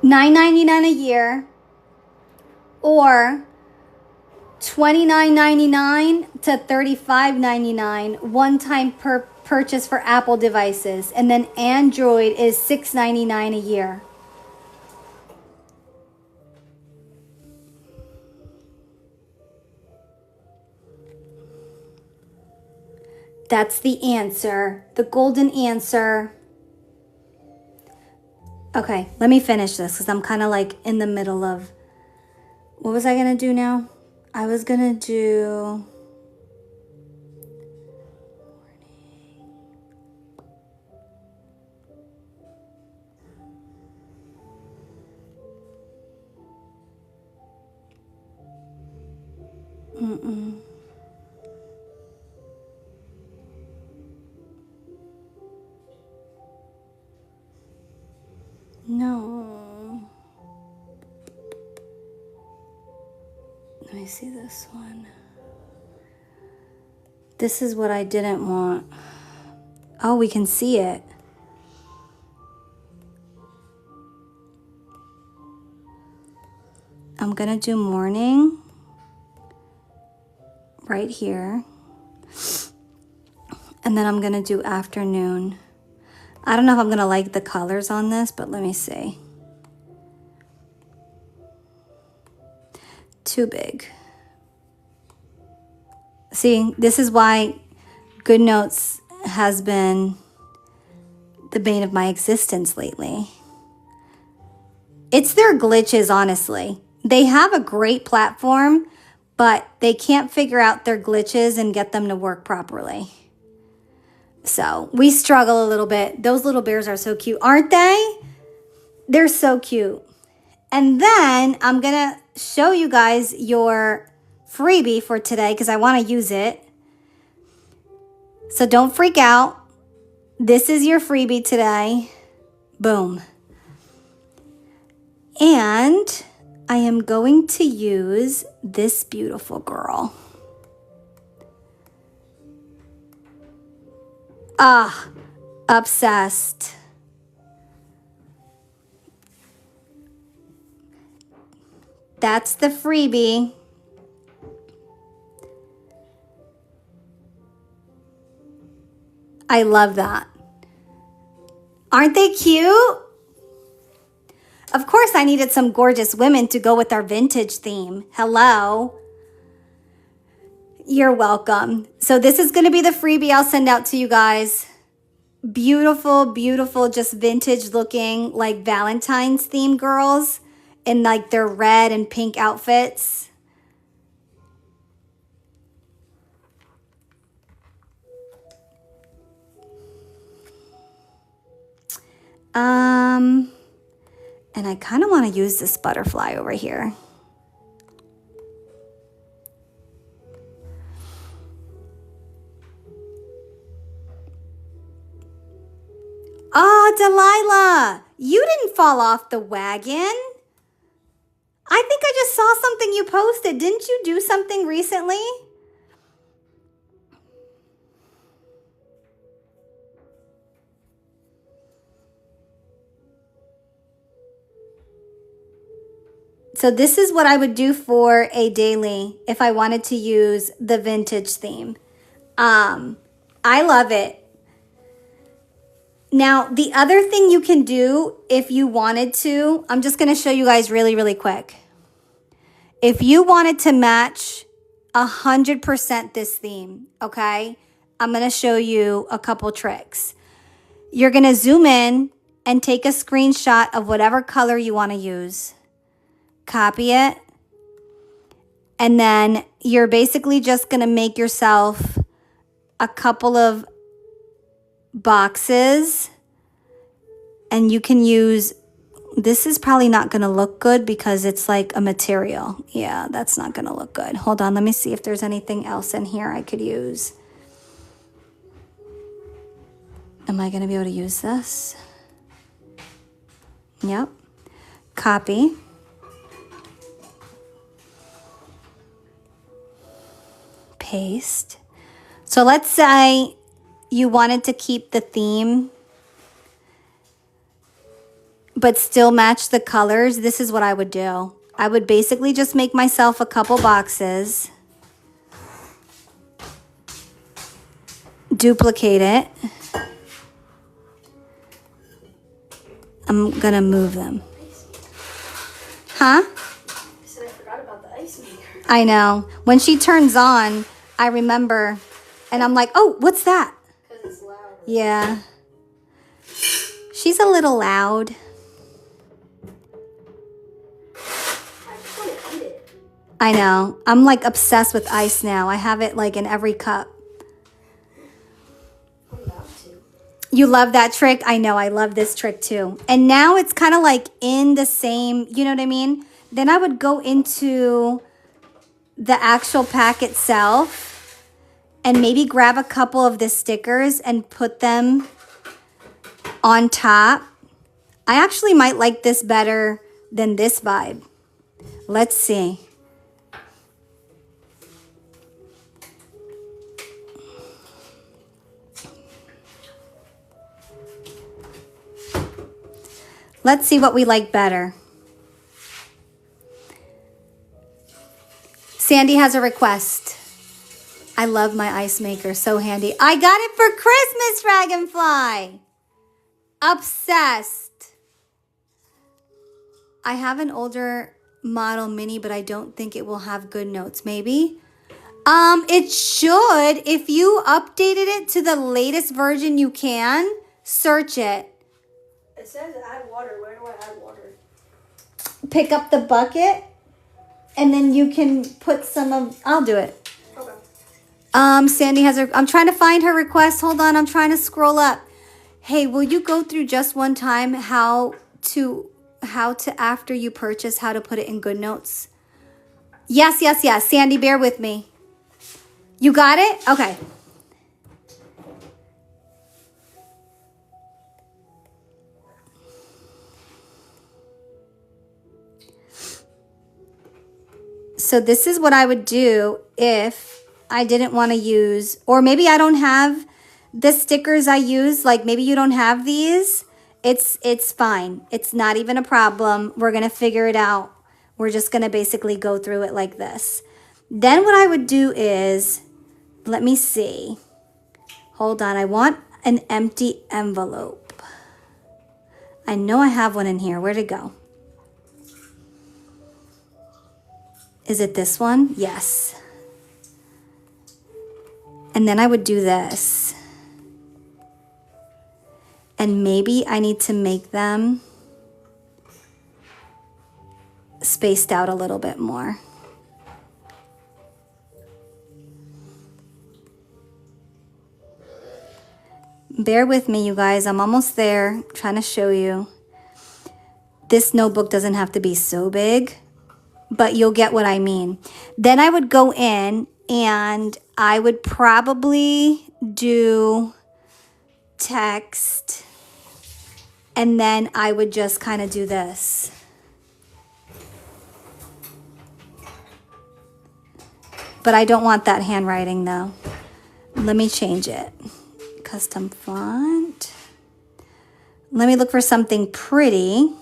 S1: $9.99 a year, or $29.99 to $35.99 one-time per purchase for Apple devices, and then Android is $6.99 a year. That's the answer, the golden answer. Okay, let me finish this because I'm kind of like in the middle of, what was I going to do now? I was going to do... No. Let me see this one. This is what I didn't want. Oh, we can see it. I'm gonna do morning right here. And then I'm gonna do afternoon. I don't know if I'm gonna like the colors on this, but let me see. too big. See, this is why GoodNotes has been the bane of my existence lately. It's their glitches, honestly. They have a great platform, but they can't figure out their glitches and get them to work properly. So we struggle a little bit. Those little bears are so cute, aren't they? They're so cute. And then I'm going to show you guys your freebie for today because I want to use it. So don't freak out. This is your freebie today. Boom. And I am going to use this beautiful girl. Ah, obsessed. That's the freebie. I love that. Aren't they cute? Of course, I needed some gorgeous women to go with our vintage theme. Hello. You're welcome. So this is going to be the freebie I'll send out to you guys. Beautiful, beautiful, just vintage looking like Valentine's theme girls in like their red and pink outfits. And I kind of want to use this butterfly over here. Oh, Delilah, you didn't fall off the wagon. I think I just saw something you posted. Didn't you do something recently? So this is what I would do for a daily if I wanted to use the vintage theme. I love it. Now, the other thing you can do if you wanted to, I'm just going to show you guys really, really quick. If you wanted to match 100% this theme, okay, I'm going to show you a couple tricks. You're going to zoom in and take a screenshot of whatever color you want to use. Copy it. And then you're basically just going to make yourself a couple of boxes. And you can use, this is probably not going to look good because it's like a material. Yeah, that's not going to look good. Hold on, let me see if there's anything else in here I could use. Am I going to be able to use this? Yep. Copy. Paste. So let's say you wanted to keep the theme but still match the colors. This is what I would do. I would basically just make myself a couple boxes, duplicate it. I'm gonna move them. Huh?
S2: I said I forgot about the ice maker.
S1: I know. When she turns on, I remember, and I'm like, oh, what's that?
S2: Because it's loud.
S1: Yeah. She's a little loud.
S2: I just want to eat it.
S1: I know. I'm like obsessed with ice now. I have it like in every cup.
S2: I'm about to.
S1: You love that trick? I know. I love this trick too. And now it's kind of like in the same, you know what I mean? Then I would go into the actual pack itself and maybe grab a couple of the stickers and put them on top. I actually might like this better than this vibe. Let's see. Let's see what we like better. Sandy has a request. I love my ice maker, so handy. I got it for Christmas, Dragonfly. Obsessed. I have an older Model Mini, but I don't think it will have good notes. Maybe. It should. If you updated it to the latest version you can, search it.
S2: It says add water. Where do I add water?
S1: Pick up the bucket, and then you can put some of, I'll do it.
S2: Okay.
S1: Sandy has her, I'm trying to find her request. Hold on, I'm trying to scroll up. Hey, will you go through just one time how to after you purchase, how to put it in GoodNotes? Yes. Sandy, bear with me. You got it? Okay. So this is what I would do if I didn't want to use, or maybe I don't have the stickers I use, like maybe you don't have these. It's fine. It's not even a problem. We're going to figure it out. We're just going to basically go through it like this. Then what I would do is, let me see. Hold on. I want an empty envelope. I know I have one in here. Where'd it go? Is it this one? Yes. And then I would do this. And maybe I need to make them spaced out a little bit more. Bear with me, you guys. I'm almost there. I'm trying to show you. This notebook doesn't have to be so big, but you'll get what I mean. Then I would go in and I would probably do text, and then I would just kind of do this. But I don't want that handwriting though. Let me change it. Custom font. Let me look for something pretty.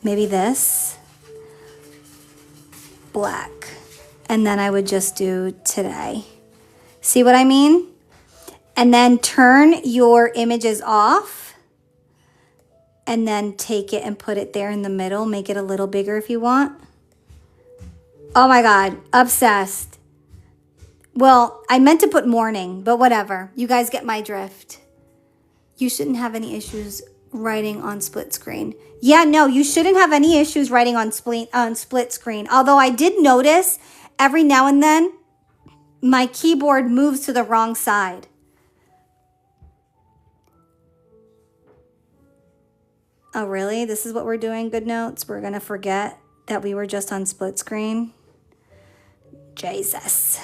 S1: Maybe this. Black. And then I would just do today. See what I mean? And then turn your images off. And then take it and put it there in the middle. Make it a little bigger if you want. Oh my God, obsessed. Well, I meant to put morning, but whatever. You guys get my drift. You shouldn't have any issues writing on split screen. Yeah, no, you shouldn't have any issues writing on split screen. Although I did notice every now and then my keyboard moves to the wrong side. Oh, really? This is what we're doing, GoodNotes? We're going to forget that we were just on split screen? Jesus.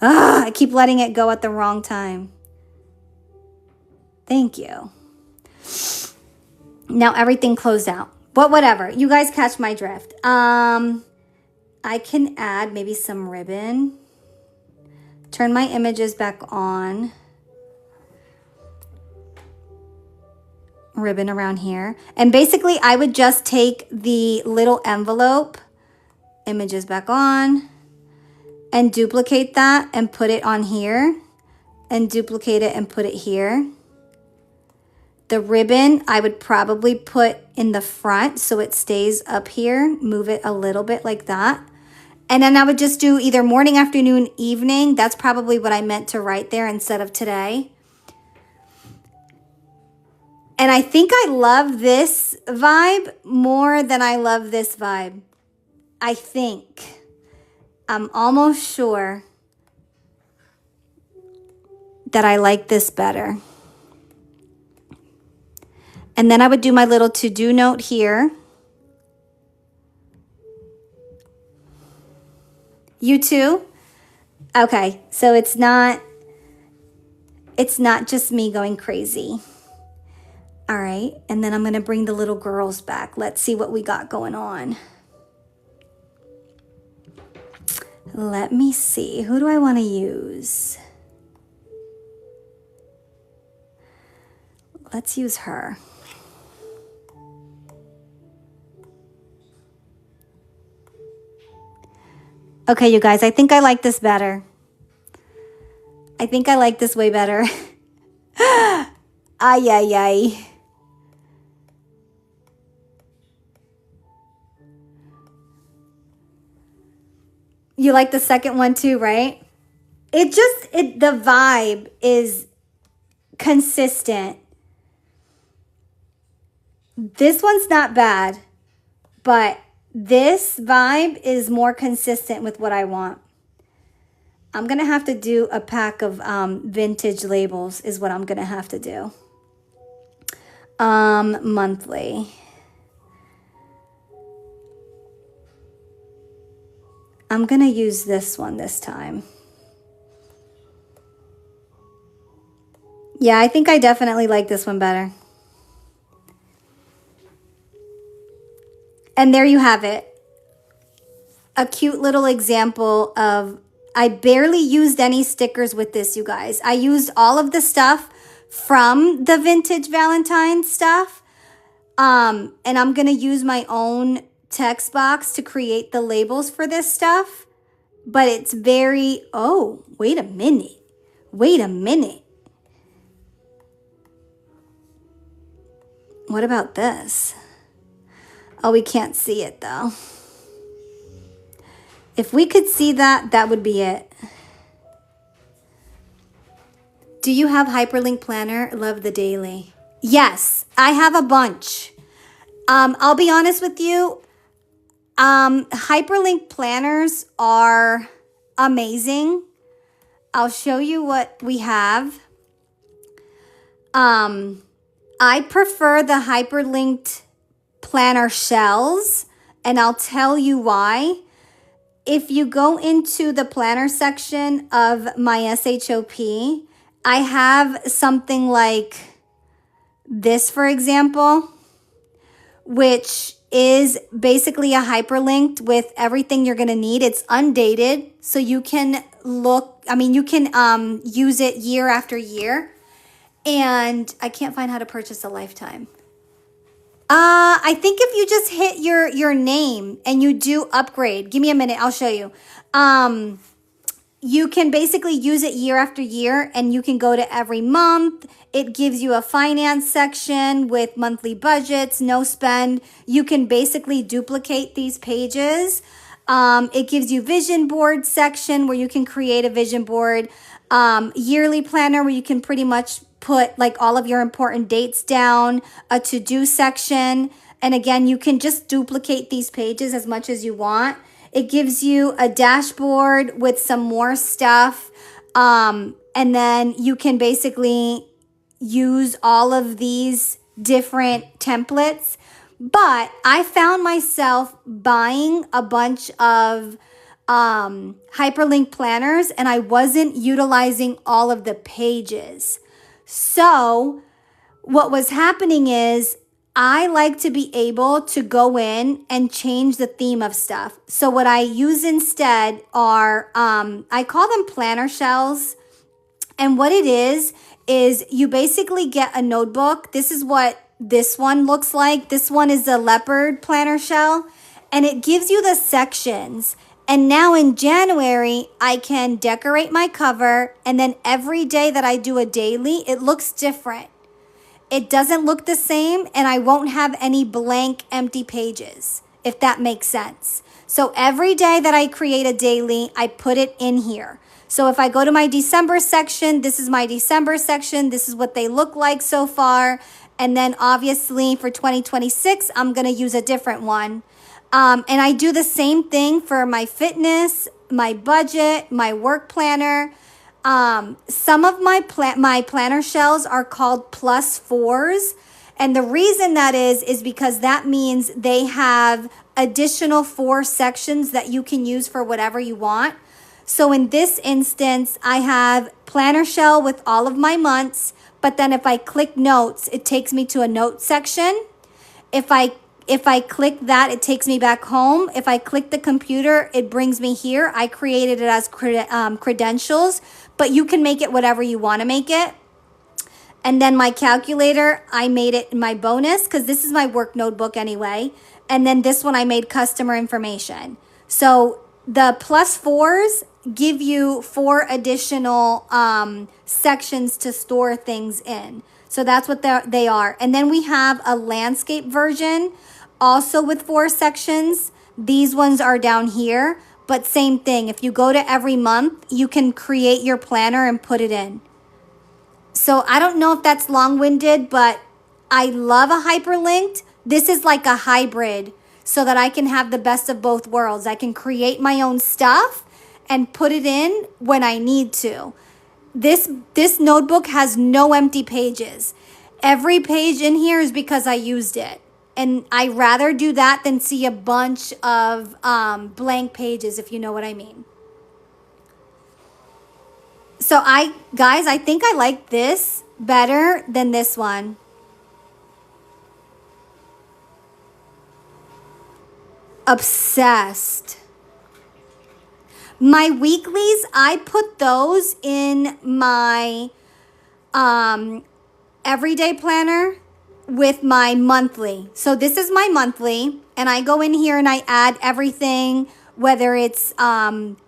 S1: I keep letting it go at the wrong time. Thank you. Now everything closed out. But whatever. You guys catch my drift. I can add maybe some ribbon. Turn my images back on. Ribbon around here. And basically I would just take the little envelope, images back on, and duplicate that and put it on here, and duplicate it and put it here. The ribbon I would probably put in the front so it stays up here. Move it a little bit like that. And then I would just do either morning, afternoon, evening. That's probably what I meant to write there instead of today. And I think I love this vibe more than I love this vibe. I think. I'm almost sure that I like this better. And then I would do my little to-do note here. You too? Okay, so it's not just me going crazy. All right, and then I'm gonna bring the little girls back. Let's see what we got going on. Let me see, who do I wanna use? Let's use her. Okay, you guys, I think I like this better. I think I like this way better. Ay, ay, ay. You like the second one too, right? The vibe is consistent. This one's not bad, but this vibe is more consistent with what I want. I'm going to have to do a pack of vintage labels is what I'm going to have to do. Monthly. I'm going to use this one this time. Yeah, I think I definitely like this one better. And there you have it. A cute little example of, I barely used any stickers with this, you guys. I used all of the stuff from the vintage Valentine stuff. And I'm going to use my own text box to create the labels for this stuff. But it's very, oh, wait a minute. Wait a minute. What about this? Oh, we can't see it though. If we could see that, that would be it. Do you have Hyperlink Planner? Love the daily. Yes, I have a bunch. I'll be honest with you. Hyperlink planners are amazing. I'll show you what we have. I prefer the hyperlinked planner shells, and I'll tell you why. If you go into the planner section of my SHOP, I have something like this, for example, which is basically a hyperlinked with everything you're going to need. It's undated, so you can you can use it year after year. And I can't find how to purchase a lifetime. I think if you just hit your name and you do upgrade, give me a minute, I'll show you. You can basically use it year after year, and you can go to every month. It gives you a finance section with monthly budgets, no spend. You can basically duplicate these pages. It gives you vision board section where you can create a vision board. Yearly planner where you can pretty much put like all of your important dates down, a to-do section. And again, you can just duplicate these pages as much as you want. It gives you a dashboard with some more stuff. And then you can basically use all of these different templates. But I found myself buying a bunch of hyperlink planners, and I wasn't utilizing all of the pages. So what was happening is I like to be able to go in and change the theme of stuff. So what I use instead are, I call them planner shells. And what it is you basically get a notebook. This is what this one looks like. This one is a leopard planner shell, and it gives you the sections. And now in January, I can decorate my cover, and then every day that I do a daily, it looks different. It doesn't look the same, and I won't have any blank, empty pages, if that makes sense. So every day that I create a daily, I put it in here. So if I go to my December section, this is my December section. This is what they look like so far. And then obviously for 2026, I'm going to use a different one. And I do the same thing for my fitness, my budget, my work planner. Some of my planner shells are called +4s. And the reason that is because that means they have additional 4 sections that you can use for whatever you want. So in this instance, I have planner shell with all of my months. But then if I click notes, it takes me to a note section. If I click that, it takes me back home. If I click the computer, it brings me here. I created it as credentials, but you can make it whatever you want to make it. And then my calculator, I made it my bonus because this is my work notebook anyway. And then this one I made customer information. So The plus fours give you 4 additional sections to store things in. So that's what they are. And then we have a landscape version also with 4 sections. These ones are down here, but same thing. If you go to every month, you can create your planner and put it in. So I don't know if that's long-winded, but I love a hyperlinked. This is like a hybrid so that I can have the best of both worlds. I can create my own stuff and put it in when I need to. This notebook has no empty pages. Every page in here is because I used it. And I rather do that than see a bunch of blank pages, if you know what I mean. So guys, I think I like this better than this one. Obsessed. My weeklies, I put those in my everyday planner with my monthly. So this is my monthly, and I go in here and I add everything, whether it's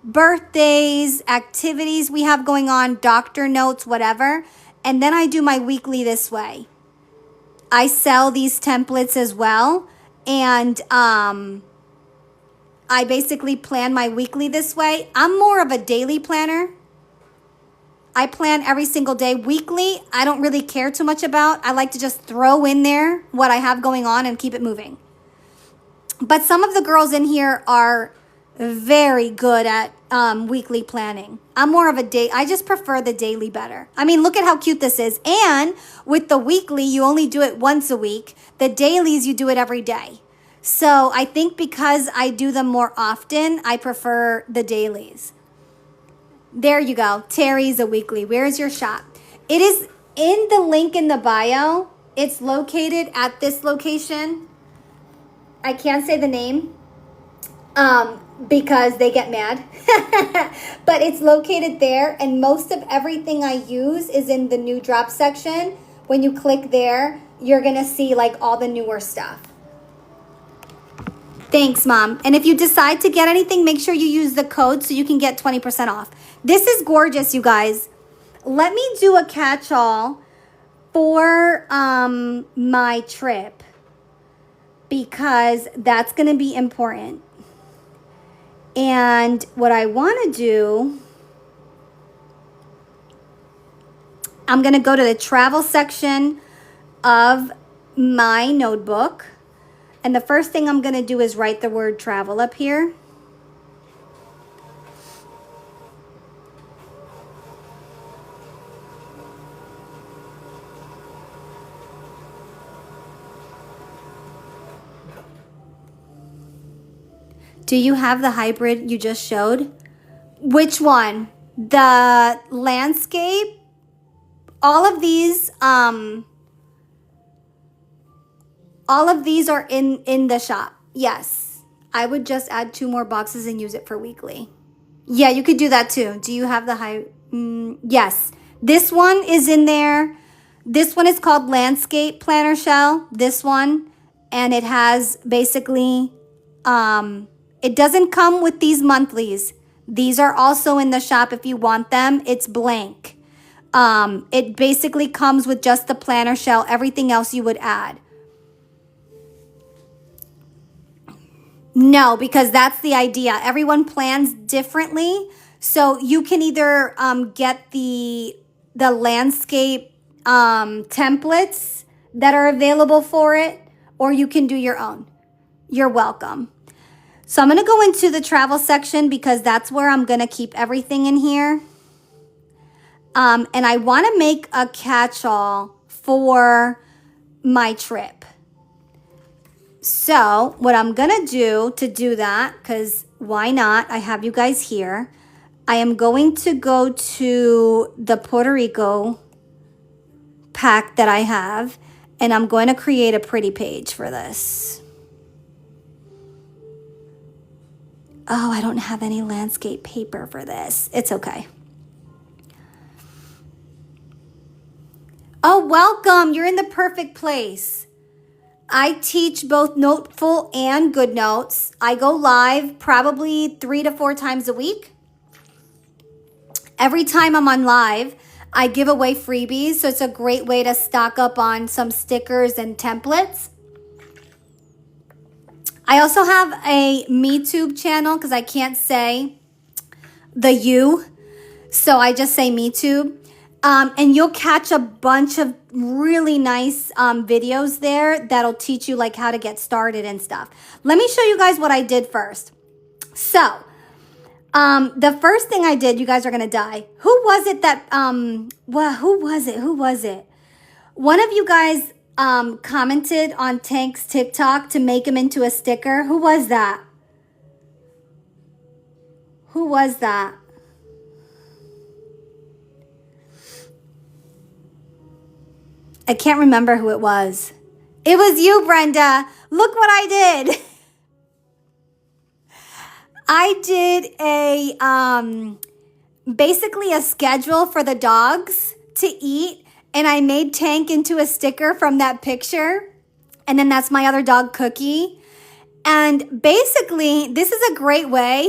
S1: birthdays, activities we have going on, doctor notes, whatever. And then I do my weekly this way. I sell these templates as well. And I basically plan my weekly this way. I'm more of a daily planner. I plan every single day. Weekly, I don't really care too much about. I like to just throw in there what I have going on and keep it moving. But some of the girls in here are very good at weekly planning. I'm more of a day. I just prefer the daily better. I mean, look at how cute this is. And with the weekly, you only do it once a week. The dailies, you do it every day. So I think because I do them more often, I prefer the dailies. There you go. Terry's a weekly. Where's your shop? It is in the link in the bio. It's located at this location. I can't say the name because they get mad. But it's located there, and most of everything I use is in the new drop section. When you click there, you're going to see like all the newer stuff. Thanks, Mom. And if you decide to get anything, make sure you use the code so you can get 20% off. This is gorgeous, you guys. Let me do a catch-all for my trip because that's going to be important. And what I want to do, I'm going to go to the travel section of my notebook. And the first thing I'm going to do is write the word travel up here. Do you have the hybrid you just showed? Which one? The landscape? All of these are in the shop. Yes. I would just add 2 more boxes and use it for weekly. Yeah, you could do that too. Do you have the yes. This one is in there. This one is called Landscape Planner Shell. This one. And it has basically, it doesn't come with these monthlies. These are also in the shop if you want them. It's blank. It basically comes with just the planner shell. Everything else you would add. No, because that's the idea. Everyone plans differently. So you can either get the landscape templates that are available for it, or you can do your own. You're welcome. So I'm going to go into the travel section because that's where I'm going to keep everything in here. And I want to make a catch-all for my trip. So what I'm going to do that, because why not? I have you guys here. I am going to go to the Puerto Rico pack that I have, and I'm going to create a pretty page for this. Oh, I don't have any landscape paper for this. It's okay. Oh, welcome. You're in the perfect place. I teach both Noteful and GoodNotes. I go live probably 3 to 4 times a week. Every time I'm on live, I give away freebies, so it's a great way to stock up on some stickers and templates. I also have a MeTube channel because I can't say the U, so I just say MeTube. And you'll catch a bunch of really nice videos there that'll teach you like how to get started and stuff. Let me show you guys what I did first. So, the first thing I did, you guys are gonna die. Who was it that, who was it? One of you guys commented on Tank's TikTok to make him into a sticker. Who was that? Who was that? I can't remember who it was. It was you, Brenda. Look what I did. I did a, basically a schedule for the dogs to eat, and I made Tank into a sticker from that picture. And then that's my other dog, Cookie. And basically, this is a great way.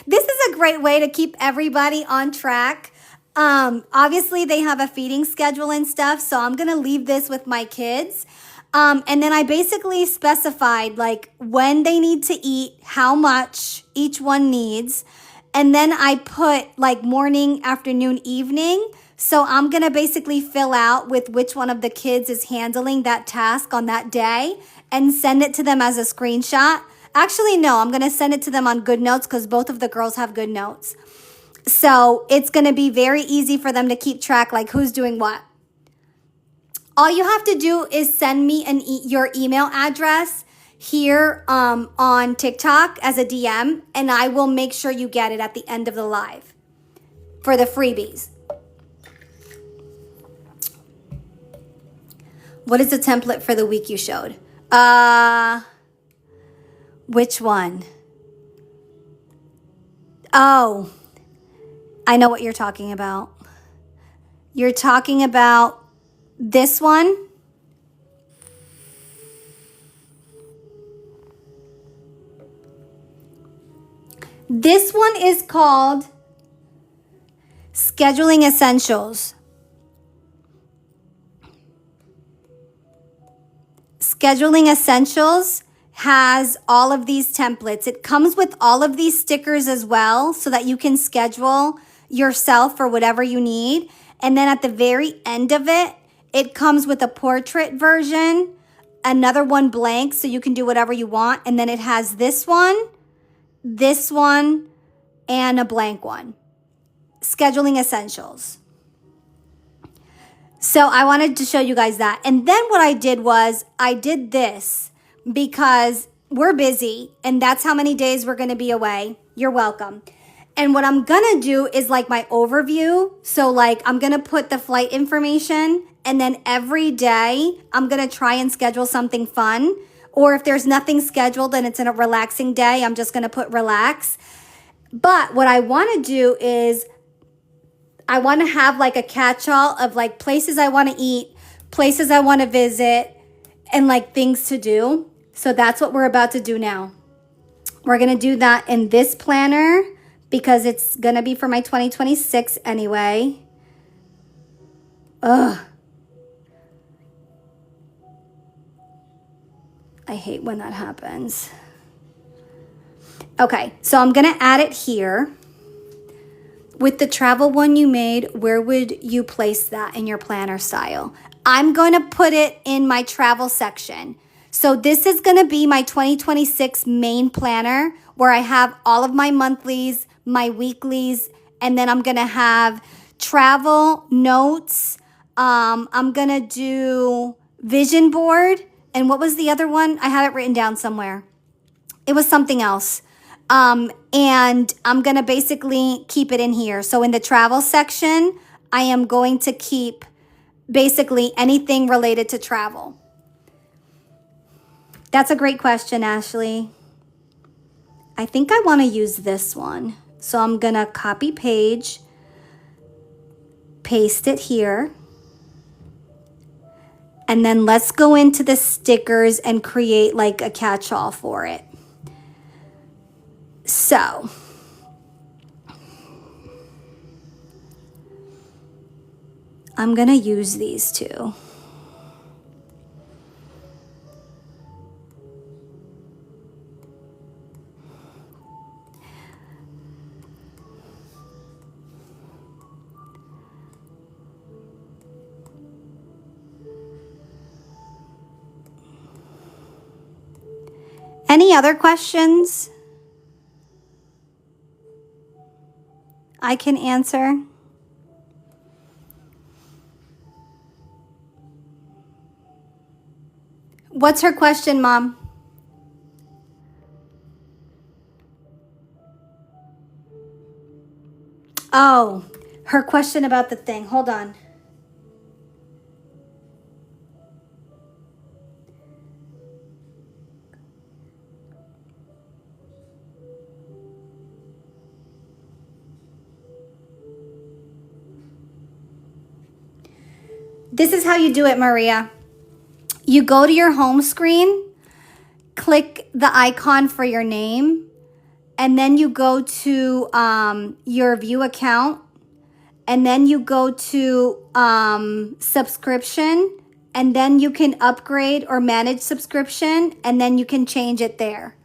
S1: This is a great way to keep everybody on track. Obviously, they have a feeding schedule and stuff, so I'm going to leave this with my kids. And then I basically specified like when they need to eat, how much each one needs. And then I put like morning, afternoon, evening. So I'm going to basically fill out with which one of the kids is handling that task on that day and send it to them as a screenshot. Actually, no, I'm going to send it to them on GoodNotes because both of the girls have GoodNotes. So it's going to be very easy for them to keep track, like who's doing what. All you have to do is send me your email address here on TikTok as a DM, and I will make sure you get it at the end of the live for the freebies. What is the template for the week you showed? Which one? Oh, I know what you're talking about. You're talking about this one. This one is called Scheduling Essentials. Scheduling Essentials has all of these templates. It comes with all of these stickers as well so that you can schedule yourself for whatever you need. And then at the very end of it, it comes with a portrait version, another one blank so you can do whatever you want. And then it has this one, and a blank one. Scheduling Essentials. So I wanted to show you guys that. And then what I did was I did this because we're busy and that's how many days we're going to be away. You're welcome. And what I'm going to do is like my overview. So like I'm going to put the flight information, and then every day I'm going to try and schedule something fun. Or if there's nothing scheduled and it's in a relaxing day, I'm just going to put relax. But what I want to do is I want to have like a catch-all of like places I want to eat, places I want to visit, and like things to do. So that's what we're about to do now. We're going to do that in this planner because it's going to be for my 2026 anyway. Ugh. I hate when that happens. Okay, so I'm going to add it here. With the travel one you made, where would you place that in your planner style? I'm going to put it in my travel section. So this is going to be my 2026 main planner where I have all of my monthlies, my weeklies, and then I'm going to have travel notes. I'm going to do vision board. And what was the other one? I had it written down somewhere. It was something else. And I'm going to basically keep it in here. So in the travel section, I am going to keep basically anything related to travel. That's a great question, Ashley. I think I want to use this one. So I'm going to copy page, paste it here. And then let's go into the stickers and create like a catch-all for it. So I'm gonna use these two. Any other questions I can answer? What's her question, Mom? Oh, her question about the thing. Hold on. This is how you do it, Maria. You go to your home screen, click the icon for your name, and then you go to your view account, and then you go to subscription, and then you can upgrade or manage subscription, and then you can change it there.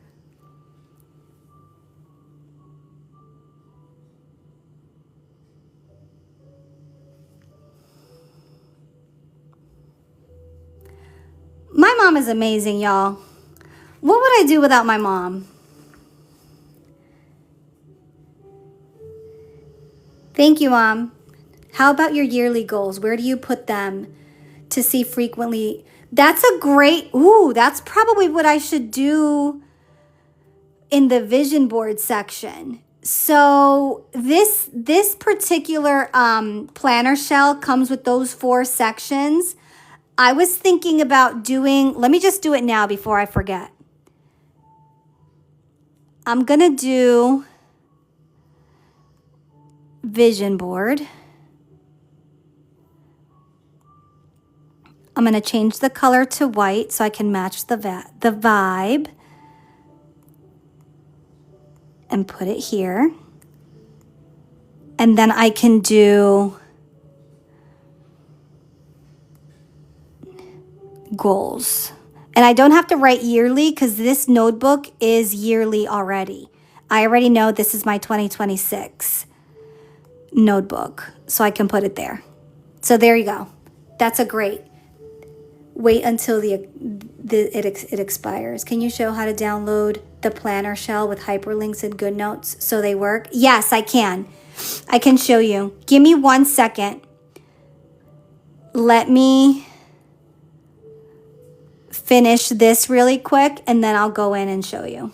S1: My mom is amazing, y'all. What would I do without my mom? Thank you, Mom. How about your yearly goals? Where do you put them to see frequently? That's a great, that's probably what I should do in the vision board section. So this particular planner shell comes with those 4 sections. I was thinking about doing, let me just do it now before I forget. I'm gonna do vision board. I'm gonna change the color to white so I can match the vibe and put it here. And then I can do goals. And I don't have to write yearly because this notebook is yearly already. I already know this is my 2026 notebook, so I can put it there. So there you go. That's a great. Wait until it expires. Can you show how to download the planner shell with hyperlinks and GoodNotes so they work? Yes, I can. I can show you. Give me 1 second. Let me finish this really quick and then I'll go in and show you.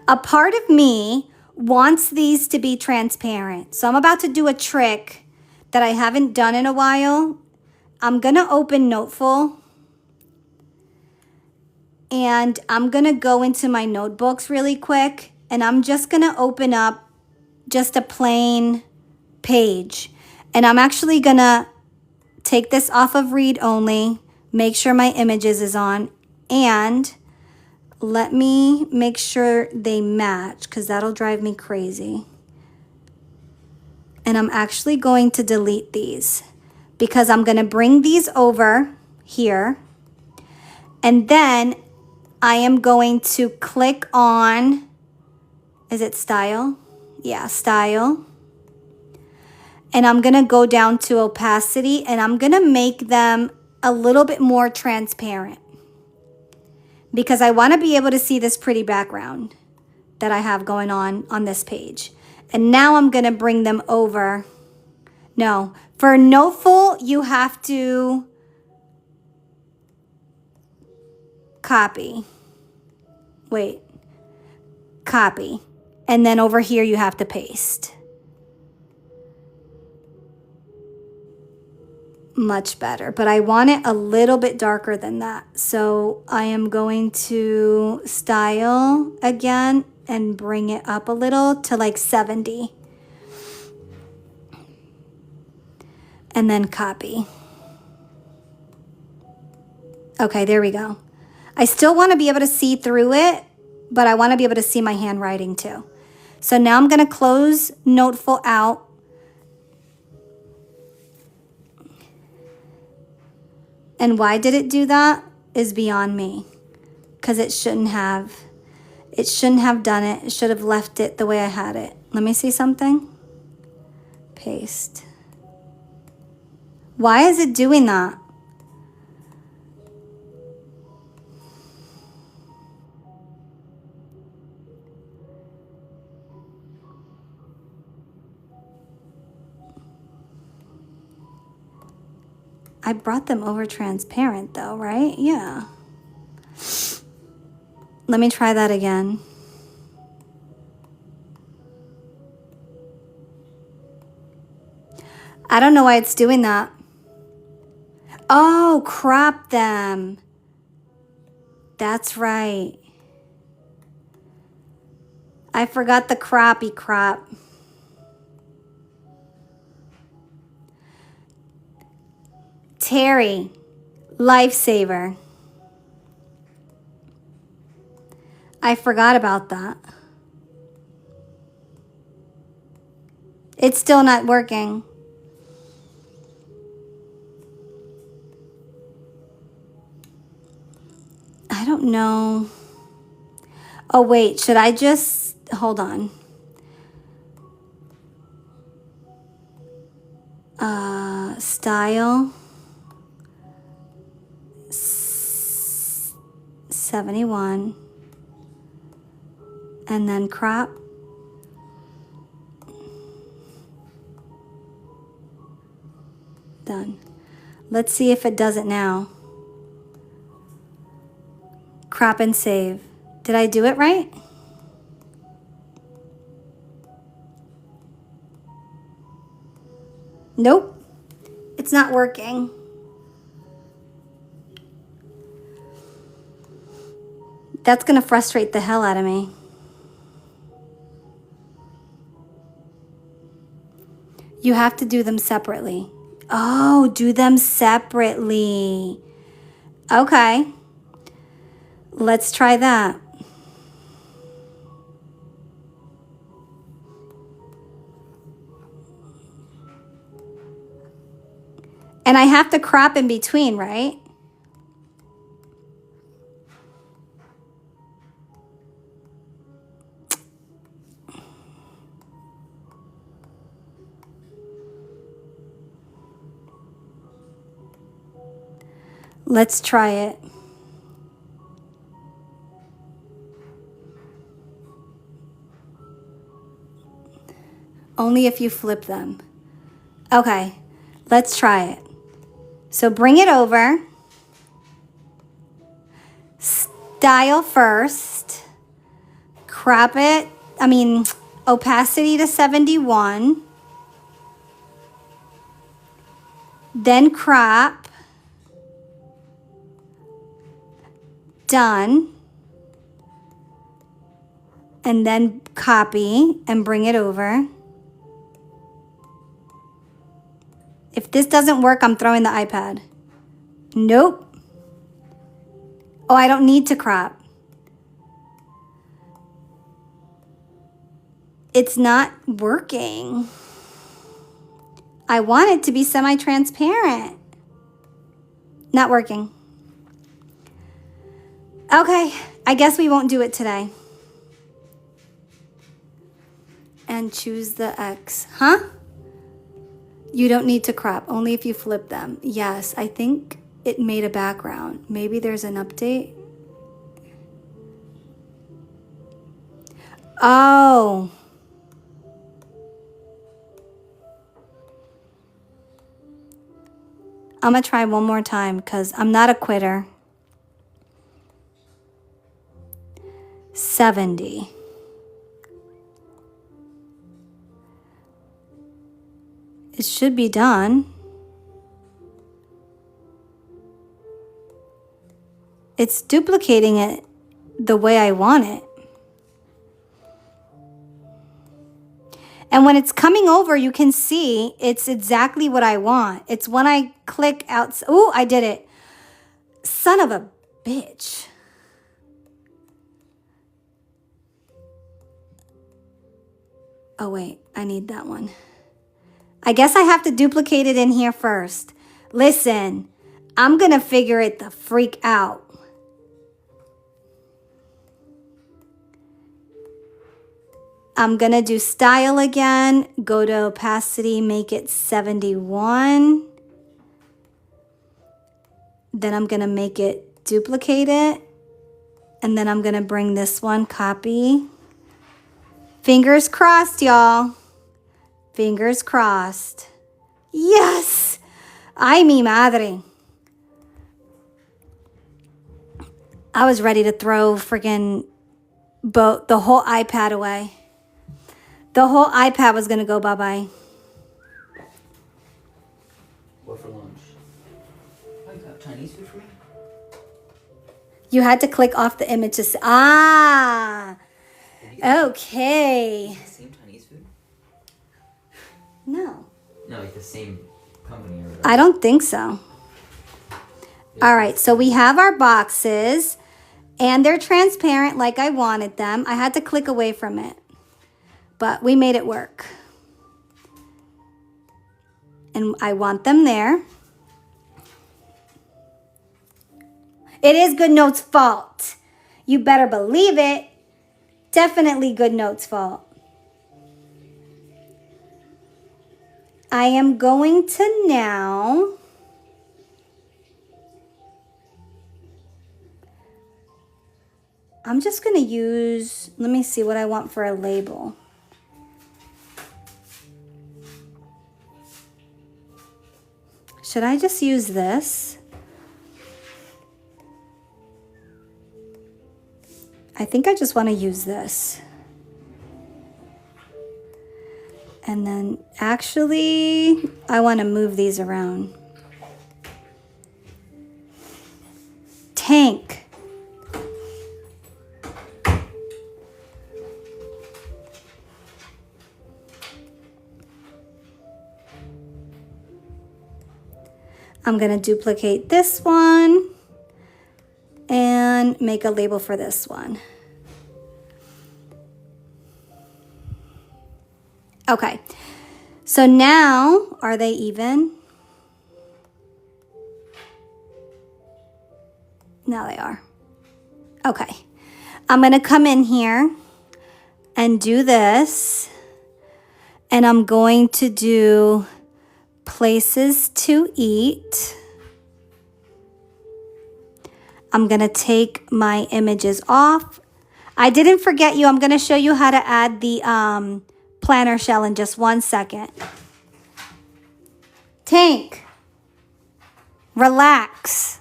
S1: A part of me wants these to be transparent. So I'm about to do a trick that I haven't done in a while. I'm gonna open Noteful and I'm gonna go into my notebooks really quick and I'm just gonna open up just a plain page. And I'm actually gonna take this off of read only, make sure my images is on, and let me make sure they match because that'll drive me crazy. And I'm actually going to delete these because I'm going to bring these over here. And then I am going to click on, is it style? Yeah, style. And I'm going to go down to opacity and I'm going to make them a little bit more transparent because I want to be able to see this pretty background that I have going on this page. And now I'm going to bring them over. No, for Noteful, you have to copy. Wait, copy. And then over here, you have to paste. Much better, but I want it a little bit darker than that. So I am going to style again and bring it up a little to like 70. And then copy. Okay, there we go. I still want to be able to see through it, but I want to be able to see my handwriting too. So now I'm going to close Noteful out. And why did it do that is beyond me. Because it shouldn't have. It shouldn't have done it. It should have left it the way I had it. Let me see something. Paste. Why is it doing that? I brought them over transparent though, right? Yeah. Let me try that again. I don't know why it's doing that. Oh, crop them. That's right. I forgot the croppy crop. Terry, lifesaver. I forgot about that. It's still not working. I don't know. Oh, wait, should I just, hold on. Style. 71. And then crop. Done. Let's see if it does it now. Crop and save. Did I do it right? Nope. It's not working. That's going to frustrate the hell out of me. You have to do them separately. Oh, do them separately. Okay. Let's try that. And I have to crop in between, right? Let's try it. Only if you flip them. Okay, let's try it. So bring it over. Style first. Crop it. Opacity to 71. Then crop. Done. And then copy and bring it over. If this doesn't work, I'm throwing the iPad. Nope. Oh, I don't need to crop. It's not working. I want it to be semi-transparent. Not working. Okay, I guess we won't do it today. And choose the X. Huh? You don't need to crop, only if you flip them. Yes, I think it made a background. Maybe there's an update. Oh. I'm gonna try one more time because I'm not a quitter. 70. It should be done. It's duplicating it the way I want it. And when it's coming over, you can see it's exactly what I want. It's when I click out. Ooh, I did it. Son of a bitch. Oh, wait. I need that one. I guess I have to duplicate it in here first. Listen, I'm going to figure it the freak out. I'm going to do style again. Go to opacity, make it 71. Then I'm going to make it duplicate it. And then I'm going to bring this one, copy. Fingers crossed, y'all. Fingers crossed. Yes! Ay, mi madre. I was ready to throw freaking the whole iPad away. The whole iPad was going to go bye-bye.
S3: What for lunch? Oh, you got Chinese food for me?
S1: You had to click off the image to see. Ah! Okay.
S3: The same Chinese food?
S1: No.
S3: No, like the same company or whatever.
S1: I don't think so. All right, so we have our boxes, and they're transparent like I wanted them. I had to click away from it, but we made it work. And I want them there. It is GoodNotes' fault. You better believe it. Definitely GoodNotes' fault. I am going to now I'm just going to use, let me see what I want for a label. Should I just use this? I think I just want to use this. And then actually, I want to move these around. Tank. I'm going to duplicate this one and make a label for this one. Okay, so now, are they even? Now they are. Okay, I'm gonna come in here and do this, and I'm going to do places to eat. I'm gonna take my images off. I didn't forget you. I'm gonna show you how to add the planner shell in just 1 second. Tank, relax.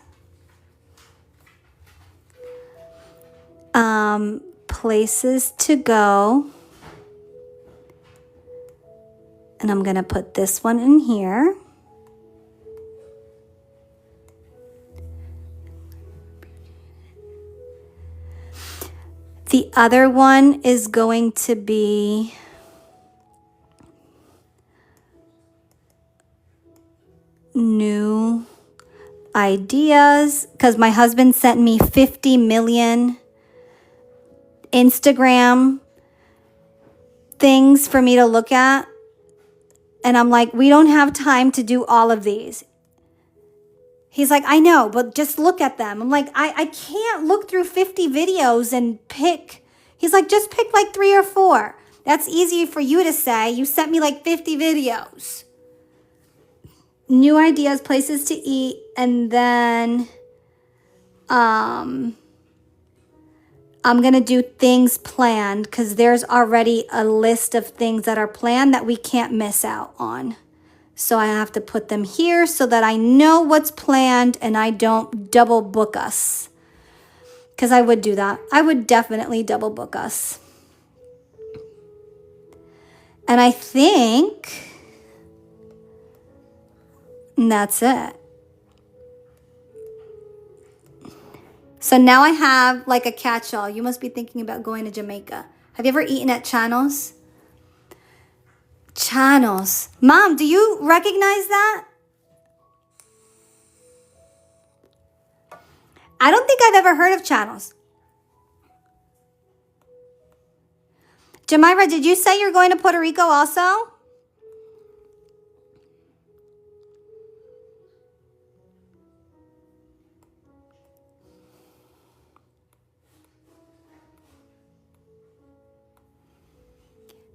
S1: Places to go. And I'm gonna put this one in here. The other one is going to be new ideas, because my husband sent me 50 million Instagram things for me to look at. And I'm like, we don't have time to do all of these. He's like, I know, but just look at them. I'm like, I can't look through 50 videos and pick. He's like, just pick like 3 or 4. That's easy for you to say. You sent me like 50 videos. New ideas, places to eat, and then I'm going to do things planned, because there's already a list of things that are planned that we can't miss out on. So I have to put them here so that I know what's planned and I don't double book us. Because I would do that. I would definitely double book us. And I think that's it. So now I have like a catch-all. You must be thinking about going to Jamaica. Have you ever eaten at Chano's? Chano's. Mom, do you recognize that? I don't think I've ever heard of channels. Jamira, did you say you're going to Puerto Rico also?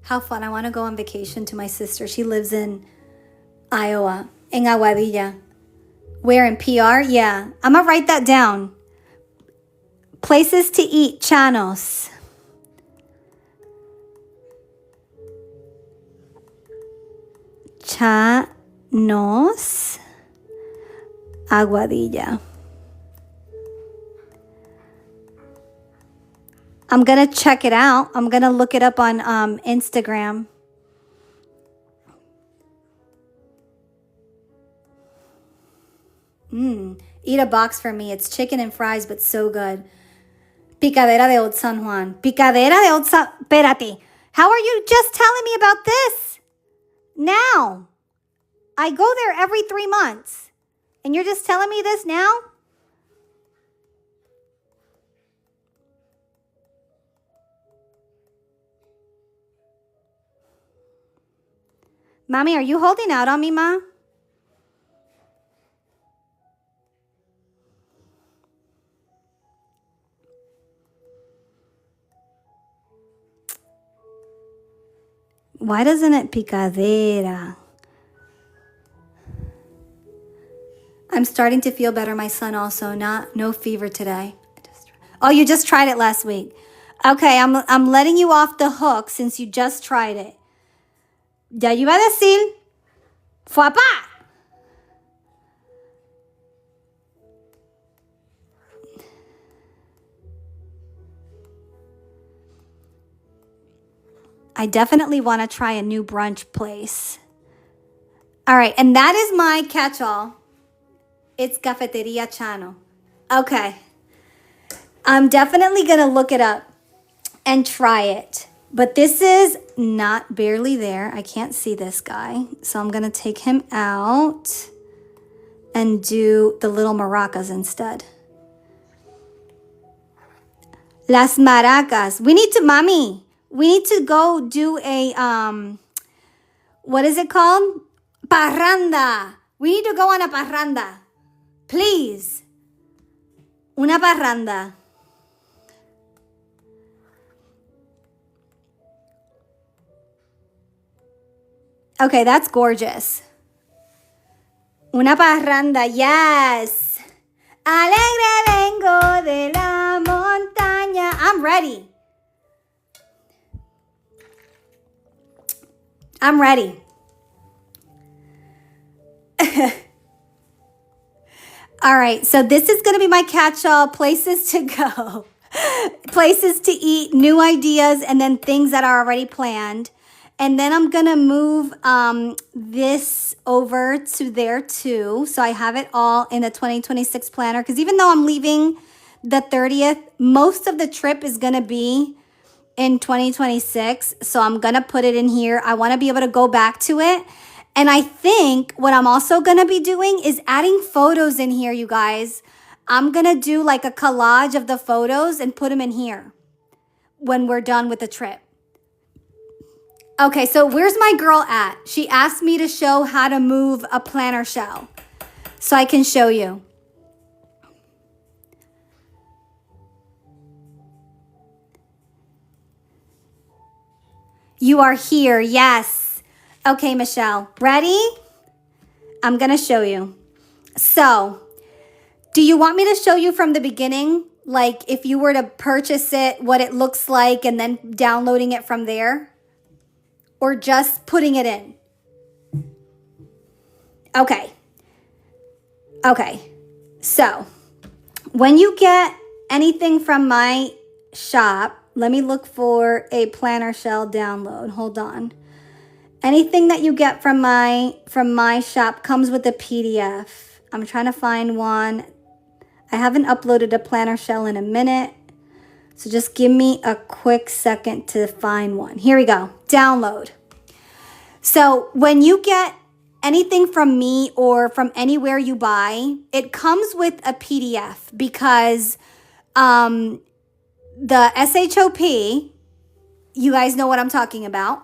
S1: How fun. I want to go on vacation to my sister. She lives in Iowa, in Aguadilla. Where, in PR? Yeah. I'm going to write that down. Places to eat, channels. Chanos, Aguadilla. I'm going to check it out. I'm going to look it up on Instagram. Eat a box for me. It's chicken and fries, but so good. Picadera de Old San Juan. Picadera de Old San... Espérate. How are you just telling me about this? Now. I go there every 3 months. And you're just telling me this now? Mommy, are you holding out on me, Ma? Why doesn't it picadera? I'm starting to feel better. My son also. No fever today. Oh, you just tried it last week. Okay, I'm letting you off the hook since you just tried it. Ya yo iba a decir, fue apá. I definitely want to try a new brunch place. All right, and that is my catch-all. It's Cafeteria Chano. Okay. I'm definitely going to look it up and try it. But this is not barely there. I can't see this guy. So I'm going to take him out and do the little maracas instead. Las maracas. We need to, Mommy, we need to go do a, what is it called? Parranda. We need to go on a parranda. Please. Una parranda. Okay, that's gorgeous. Una parranda, yes. Alegre vengo de la montaña. I'm ready. I'm ready. All right, so this is going to be my catch-all, places to go, places to eat, new ideas, and then things that are already planned. And then I'm going to move this over to there too. So I have it all in the 2026 planner. Because even though I'm leaving the 30th, most of the trip is going to be in 2026. So I'm going to put it in here. I want to be able to go back to it. And I think what I'm also going to be doing is adding photos in here, you guys. I'm going to do like a collage of the photos and put them in here when we're done with the trip. Okay, so where's my girl at? She asked me to show how to move a planner shell. So I can show you. You are here, yes. Okay, Michelle, ready? I'm gonna show you. So, do you want me to show you from the beginning? Like if you were to purchase it, what it looks like, and then downloading it from there? Or just putting it in? Okay. Okay. So, when you get anything from my shop, let me look for a planner shell download. Hold on. Anything that you get from my shop comes with a PDF. I'm trying to find one. I haven't uploaded a planner shell in a minute. So just give me a quick second to find one. Here we go. Download. So when you get anything from me or from anywhere you buy, it comes with a PDF because the SHOP, you guys know what I'm talking about.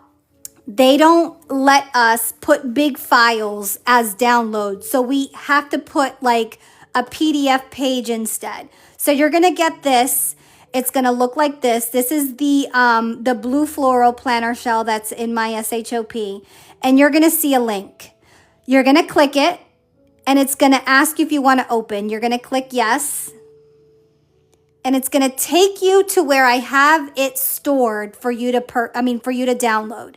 S1: They don't let us put big files as downloads. So we have to put like a PDF page instead. So you're going to get this. It's going to look like this. This is the blue floral planner shell that's in my SHOP. And you're going to see a link. You're going to click it and it's going to ask you if you want to open. You're going to click yes. And it's going to take you to where I have it stored for you to download.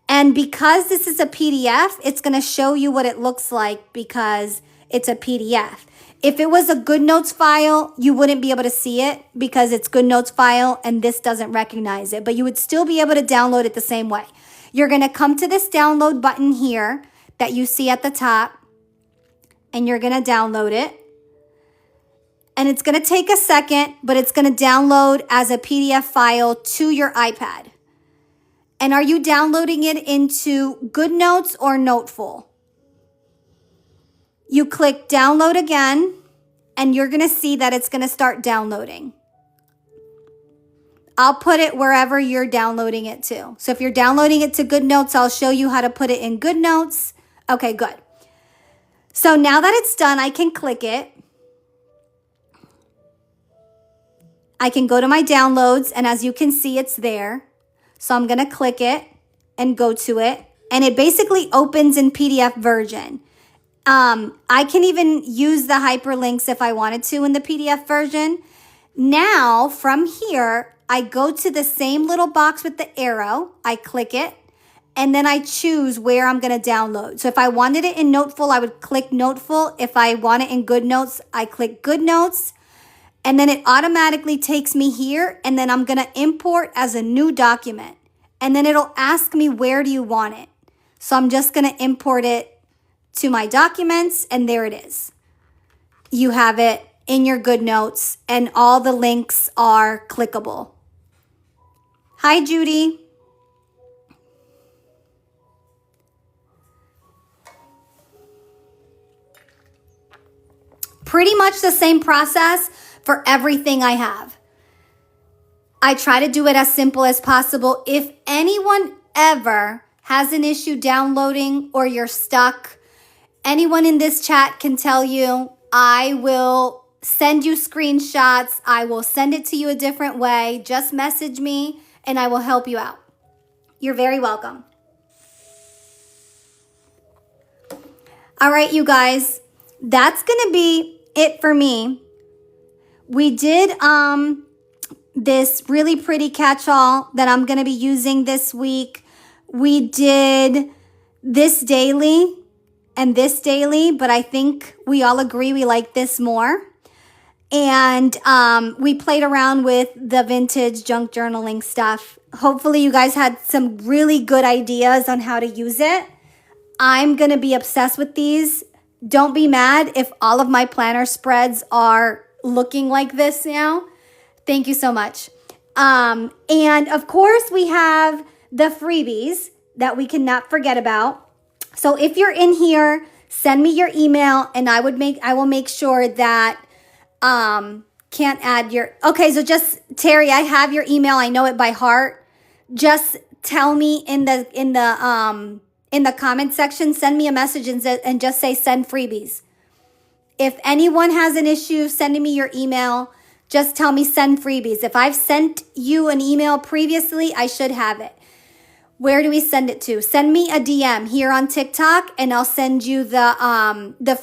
S1: And because this is a PDF, it's going to show you what it looks like because it's a PDF. If it was a GoodNotes file, you wouldn't be able to see it because it's GoodNotes file and this doesn't recognize it, but you would still be able to download it the same way. You're going to come to this download button here that you see at the top and you're going to download it. And it's going to take a second, but it's going to download as a PDF file to your iPad. And are you downloading it into GoodNotes or Noteful? You click download again, and you're going to see that it's going to start downloading. I'll put it wherever you're downloading it to. So if you're downloading it to GoodNotes, I'll show you how to put it in GoodNotes. Okay, good. So now that it's done, I can click it. I can go to my downloads, and as you can see, it's there. So I'm going to click it and go to it. And it basically opens in PDF version. I can even use the hyperlinks if I wanted to in the PDF version. Now, from here, I go to the same little box with the arrow. I click it, and then I choose where I'm going to download. So if I wanted it in Noteful, I would click Noteful. If I want it in GoodNotes, I click GoodNotes. And then it automatically takes me here, and then I'm going to import as a new document. And then it'll ask me, where do you want it? So I'm just going to import it to my documents, and there it is. You have it in your GoodNotes, and all the links are clickable. Hi, Judy. Pretty much the same process for everything I have. I try to do it as simple as possible. If anyone ever has an issue downloading or you're stuck, anyone in this chat can tell you. I will send you screenshots. I will send it to you a different way. Just message me and I will help you out. You're very welcome. All right, you guys, that's going to be it for me. We did this really pretty catch-all that I'm going to be using this week. We did this daily and this daily, but I think we all agree we like this more. And we played around with the vintage junk journaling stuff. Hopefully you guys had some really good ideas on how to use it. I'm going to be obsessed with these. Don't be mad if all of my planner spreads are looking like this now. Thank you so much. And of course we have the freebies that we cannot forget about. So if you're in here, send me your email and I will make sure that can't add your okay, so just Terry, I have your email. I know it by heart. Just tell me in the comment section, send me a message and just say send freebies. If anyone has an issue sending me your email, just tell me send freebies. If I've sent you an email previously, I should have it. Where do we send it to? Send me a DM here on TikTok and I'll send you the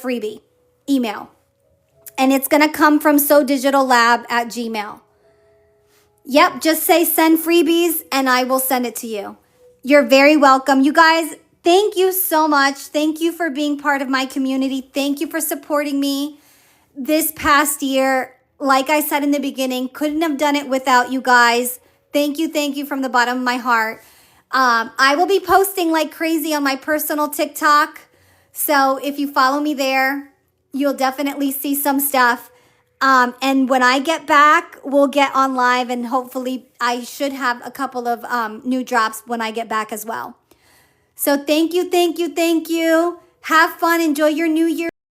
S1: freebie email. And it's going to come from sodigitallab@gmail.com. Yep, just say send freebies and I will send it to you. You're very welcome. You guys, thank you so much. Thank you for being part of my community. Thank you for supporting me this past year. Like I said in the beginning, couldn't have done it without you guys. Thank you from the bottom of my heart. I will be posting like crazy on my personal TikTok. So if you follow me there, you'll definitely see some stuff. And when I get back, we'll get on live and hopefully I should have a couple of new drops when I get back as well. So thank you. Have fun. Enjoy your New Year.